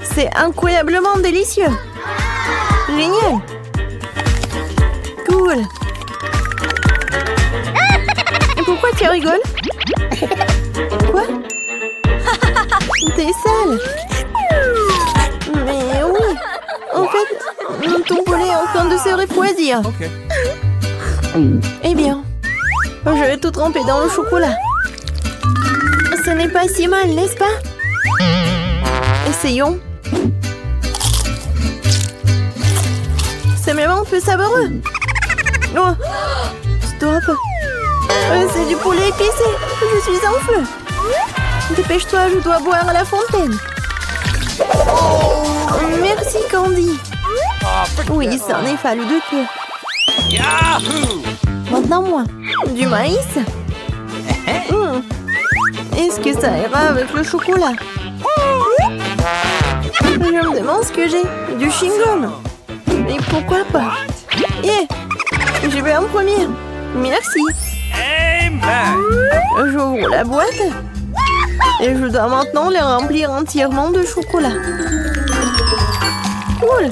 [SPEAKER 1] C'est incroyablement délicieux. Génial. Cool. Et pourquoi tu rigoles? Quoi? T'es sale. Mais oui. En fait, ton poulet est en train de se refroidir.
[SPEAKER 3] Okay.
[SPEAKER 1] Eh bien, je vais tout tremper dans le chocolat. Ce n'est pas si mal, n'est-ce pas? Essayons. C'est même un peu savoureux. Oh, stop. C'est du poulet épicé. Je suis en feu. Dépêche-toi, je dois boire à la fontaine. Merci, Candy. Oui, ça en est fallu de peu.
[SPEAKER 3] Yahoo!
[SPEAKER 1] Maintenant, moi. Du maïs. Est-ce que ça ira avec le chocolat? Je me demande ce que j'ai. Du chewing-gum. Mais pourquoi pas? Yeah. Je vais en premier. Merci.
[SPEAKER 3] Amen!
[SPEAKER 1] J'ouvre la boîte. Et je dois maintenant les remplir entièrement de chocolat. Cool.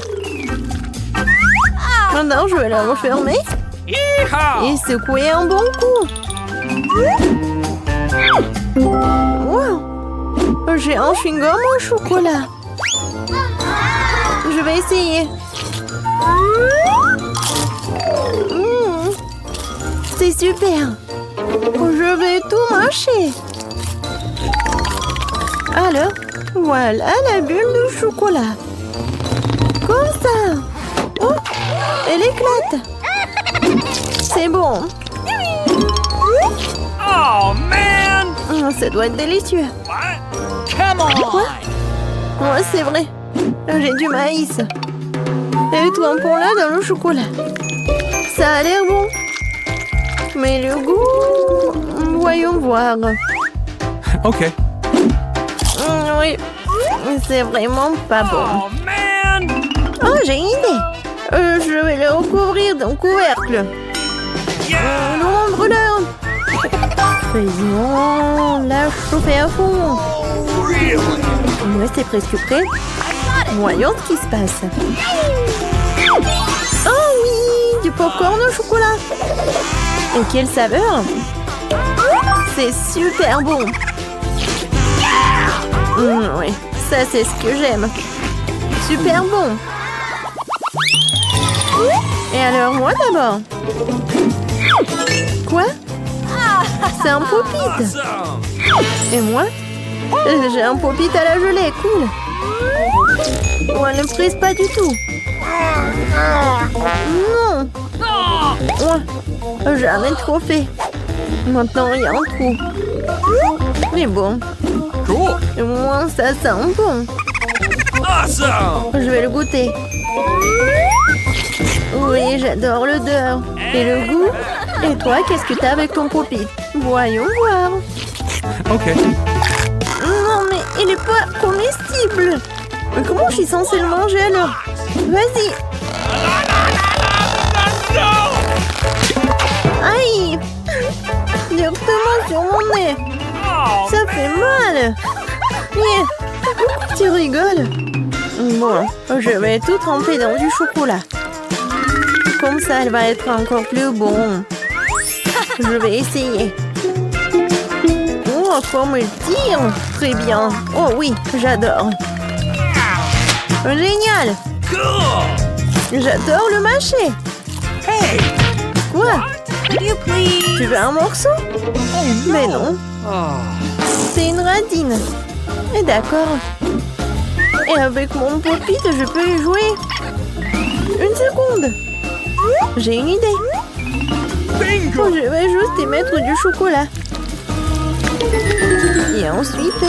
[SPEAKER 1] Maintenant, je vais la refermer.
[SPEAKER 3] Yeehaw!
[SPEAKER 1] Et secouer un bon coup. Wow. J'ai un chewing-gum au chocolat. Je vais essayer. C'est super. Je vais tout mâcher. Alors, voilà la bulle de chocolat. Comme ça. Oh, elle éclate. C'est bon.
[SPEAKER 3] Oh, man!
[SPEAKER 1] Ça doit être délicieux.
[SPEAKER 3] What? Come on!
[SPEAKER 1] Quoi? Ouais, c'est vrai. J'ai du maïs. Et trempons-la dans le chocolat. Ça a l'air bon. Mais le goût... Voyons voir.
[SPEAKER 3] Okay.
[SPEAKER 1] Oui, c'est vraiment pas bon.
[SPEAKER 3] Oh, man!
[SPEAKER 1] Oh, j'ai une idée. Je vais le recouvrir d'un couvercle. Le brûleur. Faisons la chauffer à fond.
[SPEAKER 3] Really?
[SPEAKER 1] Ouais, c'est presque prêt. Voyons ce qui se passe. Oh oui, du popcorn au chocolat. Et quelle saveur! C'est super bon. Oui, ça c'est ce que j'aime. Super bon. Et alors moi d'abord. Quoi? C'est un pop-it.
[SPEAKER 3] Awesome!
[SPEAKER 1] Et moi? J'ai un pop-it à la gelée, cool. Ouais, ne presse pas du tout. Non. Ouais, jamais trop fait. Maintenant, il y a un trou. Mais bon,
[SPEAKER 3] Cool!
[SPEAKER 1] au moins ça sent bon.
[SPEAKER 3] Awesome!
[SPEAKER 1] Je vais le goûter. Oui, j'adore l'odeur. Et le goût? Et toi, qu'est-ce que t'as avec ton pop-it? Voyons voir.
[SPEAKER 3] Okay.
[SPEAKER 1] Non, mais il est pas comestible. Mais comment je suis censée le manger alors? Vas-y. Aïe! Directement sur mon nez.
[SPEAKER 3] Oh,
[SPEAKER 1] Ça fait mal. Pourquoi tu rigoles? Bon, je vais tout tremper dans du chocolat. Comme ça, elle va être encore plus bon. Je vais essayer. Oh, comme elle tire! Très bien. Oh oui, j'adore. Génial!
[SPEAKER 3] cool!
[SPEAKER 1] J'adore le mâcher.
[SPEAKER 3] Hey!
[SPEAKER 1] Quoi?
[SPEAKER 2] Could you please?
[SPEAKER 1] Tu veux un morceau? Mais non,
[SPEAKER 3] Oh.
[SPEAKER 1] c'est une radine. Et d'accord. Et avec mon pop-it, je peux y jouer. Une seconde. J'ai une idée.
[SPEAKER 3] Bingo!
[SPEAKER 1] Je vais juste y mettre du chocolat. Et ensuite,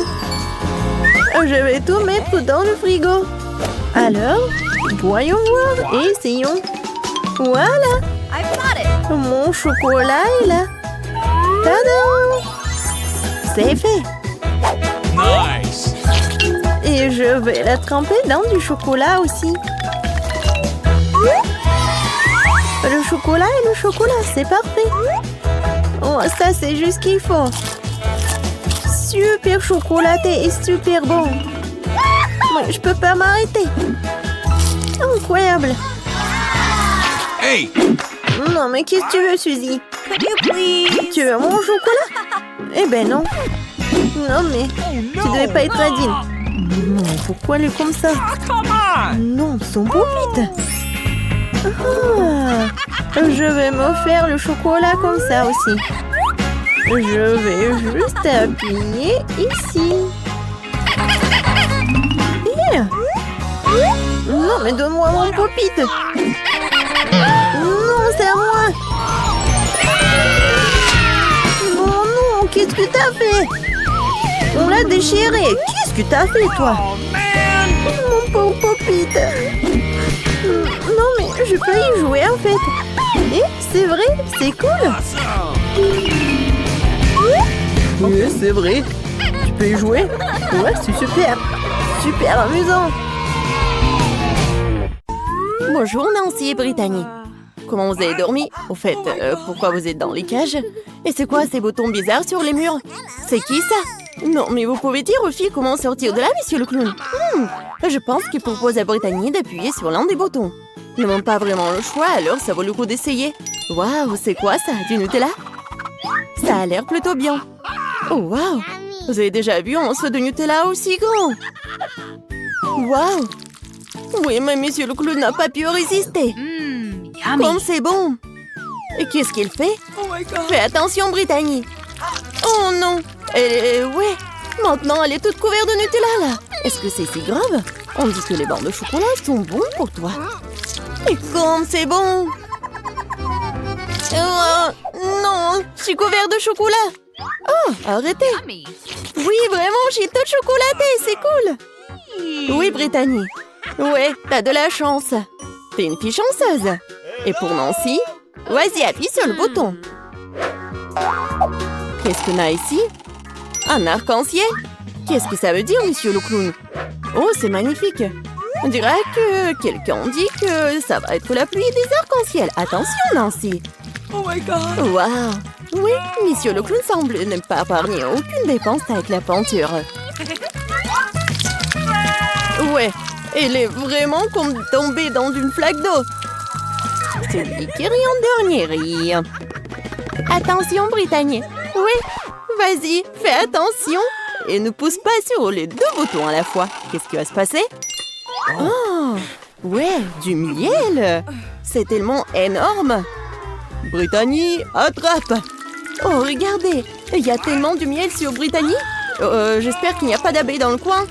[SPEAKER 1] je vais tout mettre dans le frigo. Alors, voyons voir et essayons. Voilà,
[SPEAKER 2] I've got it.
[SPEAKER 1] mon chocolat est là. Tadam! C'est fait.
[SPEAKER 3] Nice!
[SPEAKER 1] Et je vais la tremper dans du chocolat aussi. Le chocolat et le chocolat, c'est parfait.
[SPEAKER 4] Oh, ça, c'est juste ce qu'il faut. Super chocolaté et super bon. Ouais, je peux pas m'arrêter. Incroyable.
[SPEAKER 3] Hey!
[SPEAKER 4] Non, mais qu'est-ce que tu veux, Suzy?
[SPEAKER 2] Could you please?
[SPEAKER 4] Tu veux mon chocolat? Eh ben non. Non, mais tu devais pas être indigne. Non, pourquoi elle est comme ça?
[SPEAKER 3] Come on!
[SPEAKER 4] Non, son poupite. Ah, je vais me faire le chocolat comme ça aussi. Je vais juste appuyer ici. Yeah. Non, mais donne-moi mon poupite. Non, c'est à moi. Non, non, qu'est-ce que t'as fait? On l'a déchiré. Qu'est-ce que t'as fait, toi?
[SPEAKER 3] Oh, man!
[SPEAKER 4] Mon pauvre poupite. Non, mais je peux y jouer, en fait. Et c'est vrai, c'est cool.
[SPEAKER 3] Awesome!
[SPEAKER 4] Oui, c'est vrai. Tu peux y jouer? Ouais, c'est super. Super amusant.
[SPEAKER 1] Bonjour Nancy et Brittany. Comment vous avez dormi? Au fait, pourquoi vous êtes dans les cages? Et c'est quoi ces boutons bizarres sur les murs? C'est qui ça? Non, mais vous pouvez dire aux filles comment sortir de là, monsieur le clown? Je pense qu'il propose à Brittany d'appuyer sur l'un des boutons. Ils n'ont pas vraiment le choix, alors ça vaut le coup d'essayer. Waouh, c'est quoi ça? Du Nutella? Ça a l'air plutôt bien. Oh waouh! Vous avez déjà vu un morceau de Nutella aussi grand? Waouh! Oui, mais monsieur le clown n'a pas pu résister.
[SPEAKER 2] Yummy.
[SPEAKER 1] Comme c'est bon! Et qu'est-ce qu'il fait?
[SPEAKER 3] Oh my god!
[SPEAKER 1] Fais attention, Brittany! Oh non! Ouais! Maintenant, elle est toute couverte de Nutella, là! Est-ce que c'est si grave? On dit que les bancs de chocolat sont bons pour toi. Et comme c'est bon! Non! Je suis couverte de chocolat! Oh, arrêtez!
[SPEAKER 2] Yummy.
[SPEAKER 1] Oui, vraiment, j'ai tout chocolaté, c'est cool! Oui, Brittany. Ouais, t'as de la chance. T'es une fille chanceuse. Et pour Nancy, vas-y, appuie sur le bouton. Qu'est-ce qu'on a ici? Un arc-en-ciel? Qu'est-ce que ça veut dire, monsieur le clown? Oh, c'est magnifique. On dirait que quelqu'un dit que ça va être la pluie des arcs-en-ciel. Attention, Nancy.
[SPEAKER 3] Oh my god!
[SPEAKER 1] Waouh! Oui, monsieur le clown semble ne pas épargner aucune dépense avec la peinture. Ouais, elle est vraiment comme tombée dans une flaque d'eau. Celui qui rit en dernier rit. Attention, Brittany. Oui, vas-y, fais attention. Et ne pousse pas sur les deux boutons à la fois. Qu'est-ce qui va se passer? Oh, ouais, du miel. C'est tellement énorme. Brittany, attrape. Oh, regardez, il y a tellement de miel sur Brittany. J'espère qu'il n'y a pas d'abeilles dans le coin.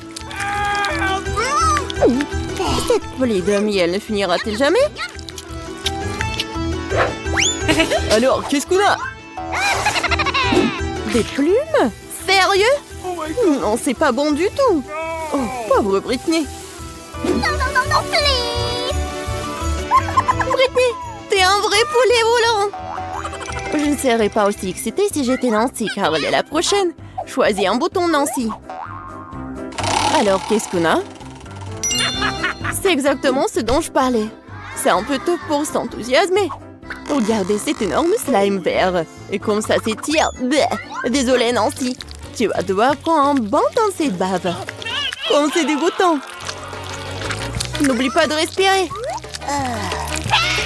[SPEAKER 1] Cette plaie de miel ne finira-t-elle jamais? Alors, qu'est-ce qu'on a? Des plumes? Sérieux?
[SPEAKER 3] Oh my god!
[SPEAKER 1] Non, c'est pas bon du tout. Oh, pauvre Britney.
[SPEAKER 2] No, please.
[SPEAKER 1] Britney, t'es un vrai poulet volant. Je ne serais pas aussi excitée si j'étais Nancy, car elle est la prochaine. Choisis un bouton, Nancy. Alors, qu'est-ce qu'on a? C'est exactement ce dont je parlais. C'est un peu tôt pour s'enthousiasmer. Regardez cet énorme slime vert. Et comme ça s'étire. Désolée, Nancy. Tu vas devoir prendre un bain dans cette bave. Comme c'est dégoûtant. N'oublie pas de respirer.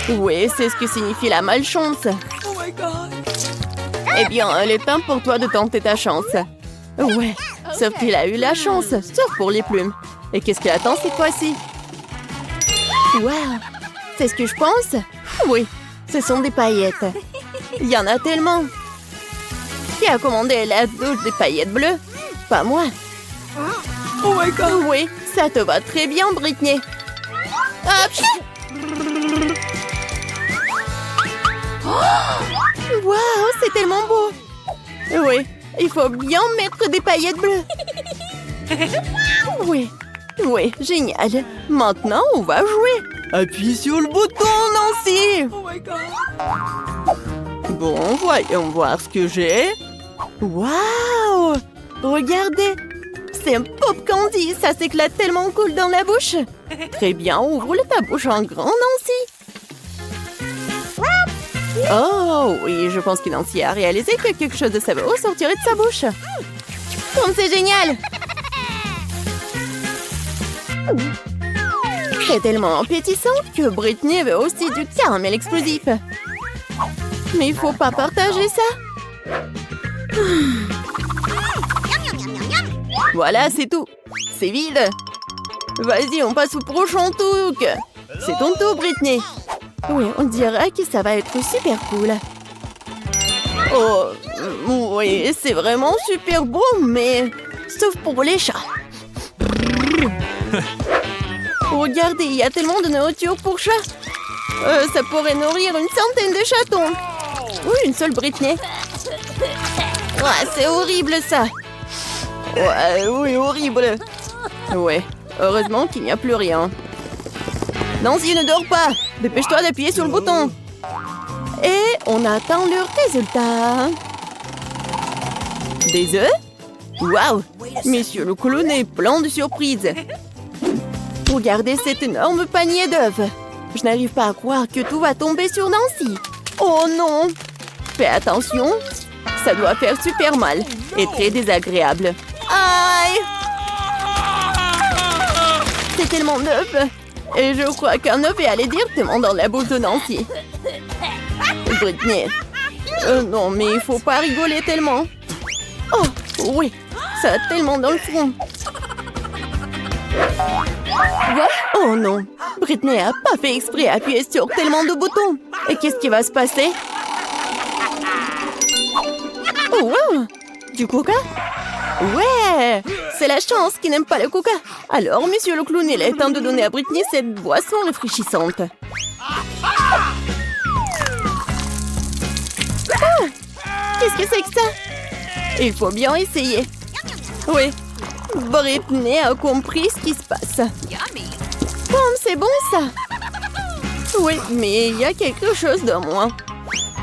[SPEAKER 1] Oui, c'est ce que signifie la malchance.
[SPEAKER 3] Oh my god!
[SPEAKER 1] Eh bien, il est temps pour toi de tenter ta chance. Ouais, sauf qu'il a eu la chance, sauf pour les plumes. Et qu'est-ce qu'il attend cette fois-ci? Waouh, c'est ce que je pense? Oui, ce sont des paillettes. Il y en a tellement. Qui a commandé la douche des paillettes bleues? Pas moi.
[SPEAKER 3] Oh my god!
[SPEAKER 1] Oui, ça te va très bien, Britney. Hop! Waouh, c'est tellement beau. Oui, il faut bien mettre des paillettes bleues. Oui, oui, génial. Maintenant, on va jouer. Appuie sur le bouton, Nancy.
[SPEAKER 3] Oh my god!
[SPEAKER 1] Bon, voyons voir ce que j'ai. Waouh! Regardez, c'est un pop candy. Ça s'éclate tellement cool dans la bouche. Très bien, ouvre ta bouche en grand, Nancy. Oh oui, je pense que Nancy a réalisé que quelque chose de savoureux sortirait de sa bouche. Comme c'est génial! C'est tellement appétissant que Brittany veut aussi du caramel explosif. Mais il faut pas partager ça. Voilà, c'est tout. C'est vide. Vas-y, on passe au prochain truc. C'est ton tour, Brittany. Oui, on dirait que ça va être super cool. Oh, oui, c'est vraiment super beau, mais... Sauf pour les chats. Regardez, il y a tellement de nourriture pour chats. Ça pourrait nourrir une centaine de chatons. Oui, une seule Brittany. Ouais, c'est horrible, ça. Ouais, oui, horrible. Ouais, heureusement qu'il n'y a plus rien. Nancy, ne dors pas. Dépêche-toi d'appuyer sur le bouton. Et on attend le résultat. Des œufs? Waouh! Monsieur le clown est plein de surprises. Regardez cet énorme panier d'œufs. Je n'arrive pas à croire que tout va tomber sur Nancy. Oh non! Fais attention. Ça doit faire super mal et très désagréable. Aïe! C'est tellement d'œufs. Et je crois qu'un œuf est allé directement dans la bouche de Nancy. Brittany. Non, mais il faut pas rigoler tellement. Oh, oui. Ça a tellement dans le front. Quoi? Oh non. Brittany a pas fait exprès d'appuyer sur tellement de boutons. Et qu'est-ce qui va se passer? Oh, wow. Du coca? Ouais! C'est la chance qui n'aime pas le coca. Alors, monsieur le clown, il est temps de donner à Brittany cette boisson rafraîchissante. Ah! Qu'est-ce que c'est que ça? Il faut bien essayer. Oui, Brittany a compris ce qui se passe. C'est bon, ça? Oui, mais il y a quelque chose de moins.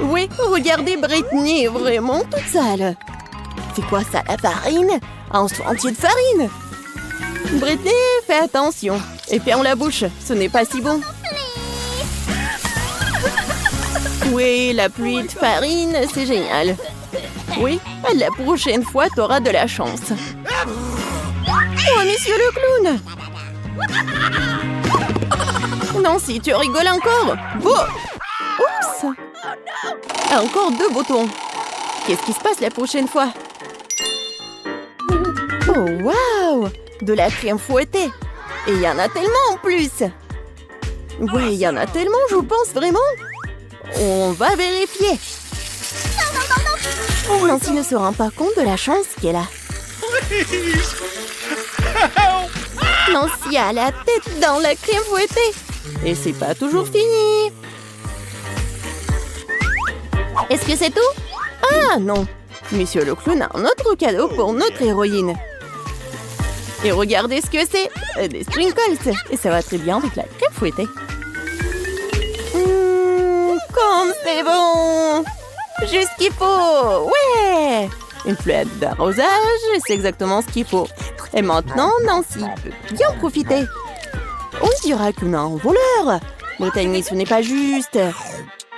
[SPEAKER 1] Oui, regardez, Brittany est vraiment toute sale. C'est quoi ça, la farine? Un seau entier de farine? Brittany, fais attention. Et ferme la bouche, ce n'est pas si bon. Oui, la pluie de farine, c'est génial. Oui, la prochaine fois, t'auras de la chance. Oh, monsieur le clown! Nancy, tu rigoles encore? Oh! Oups! Encore 2 boutons. Qu'est-ce qui se passe la prochaine fois? Oh, waouh! De la crème fouettée. Et il y en a tellement en plus. Ouais, il y en a tellement, je pense vraiment. On va vérifier. Nancy ne se rend pas compte de la chance qu'elle a. Nancy a la tête dans la crème fouettée. Et c'est pas toujours fini. Est-ce que c'est tout? Ah non. Monsieur le clown a un autre cadeau pour notre héroïne. Et regardez ce que c'est. Des sprinkles. Et ça va très bien avec la crème fouettée. Comme c'est bon! Juste ce qu'il faut! Ouais! Une fleur d'arrosage, c'est exactement ce qu'il faut. Et maintenant, Nancy peut bien profiter. On dira qu'on a un voleur. Brittany, ce n'est pas juste.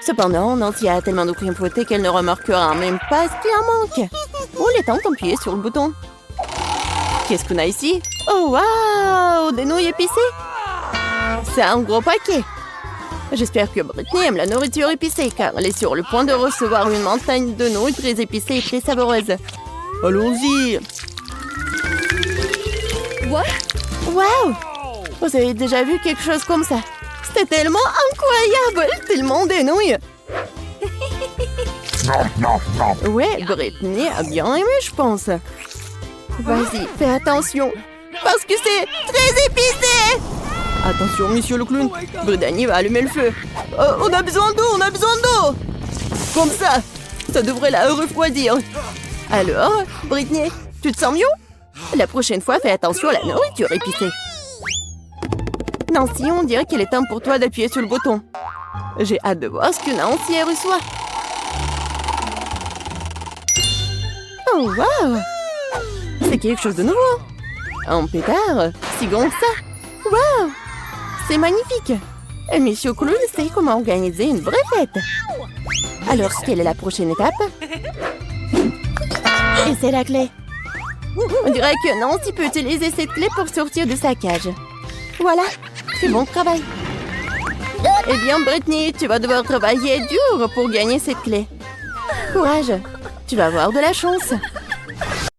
[SPEAKER 1] Cependant, Nancy a tellement de crème fouettée qu'elle ne remarquera même pas ce qui en manque. Oh, il est temps d'appuyer sur le bouton. Qu'est-ce qu'on a ici? Oh, waouh! Des nouilles épicées? C'est un gros paquet. J'espère que Brittany aime la nourriture épicée, car elle est sur le point de recevoir une montagne de nouilles très épicées et très savoureuses. Allons-y! What? Wow! Vous avez déjà vu quelque chose comme ça? C'était tellement incroyable! Tellement de nouilles! Ouais, Brittany a bien aimé, je pense. Vas-y, fais attention, parce que c'est très épicé! Attention, monsieur le clown, Brittany va allumer le feu. On a besoin d'eau, on a besoin d'eau. Comme ça devrait la refroidir. Alors, Brittany, tu te sens mieux? La prochaine fois, fais attention à la nourriture épicée. Nancy, on dirait qu'il est temps pour toi d'appuyer sur le bouton. J'ai hâte de voir ce que Nancy reçoit. Oh, waouh! C'est quelque chose de nouveau. Un pétard, si grand que ça. Waouh! C'est magnifique. Monsieur Clown sait comment organiser une vraie fête. Alors, quelle est la prochaine étape? Et c'est la clé. On dirait que Nancy peut utiliser cette clé pour sortir de sa cage. Voilà, c'est bon travail. Eh bien, Brittany, tu vas devoir travailler dur pour gagner cette clé. Courage, tu vas avoir de la chance.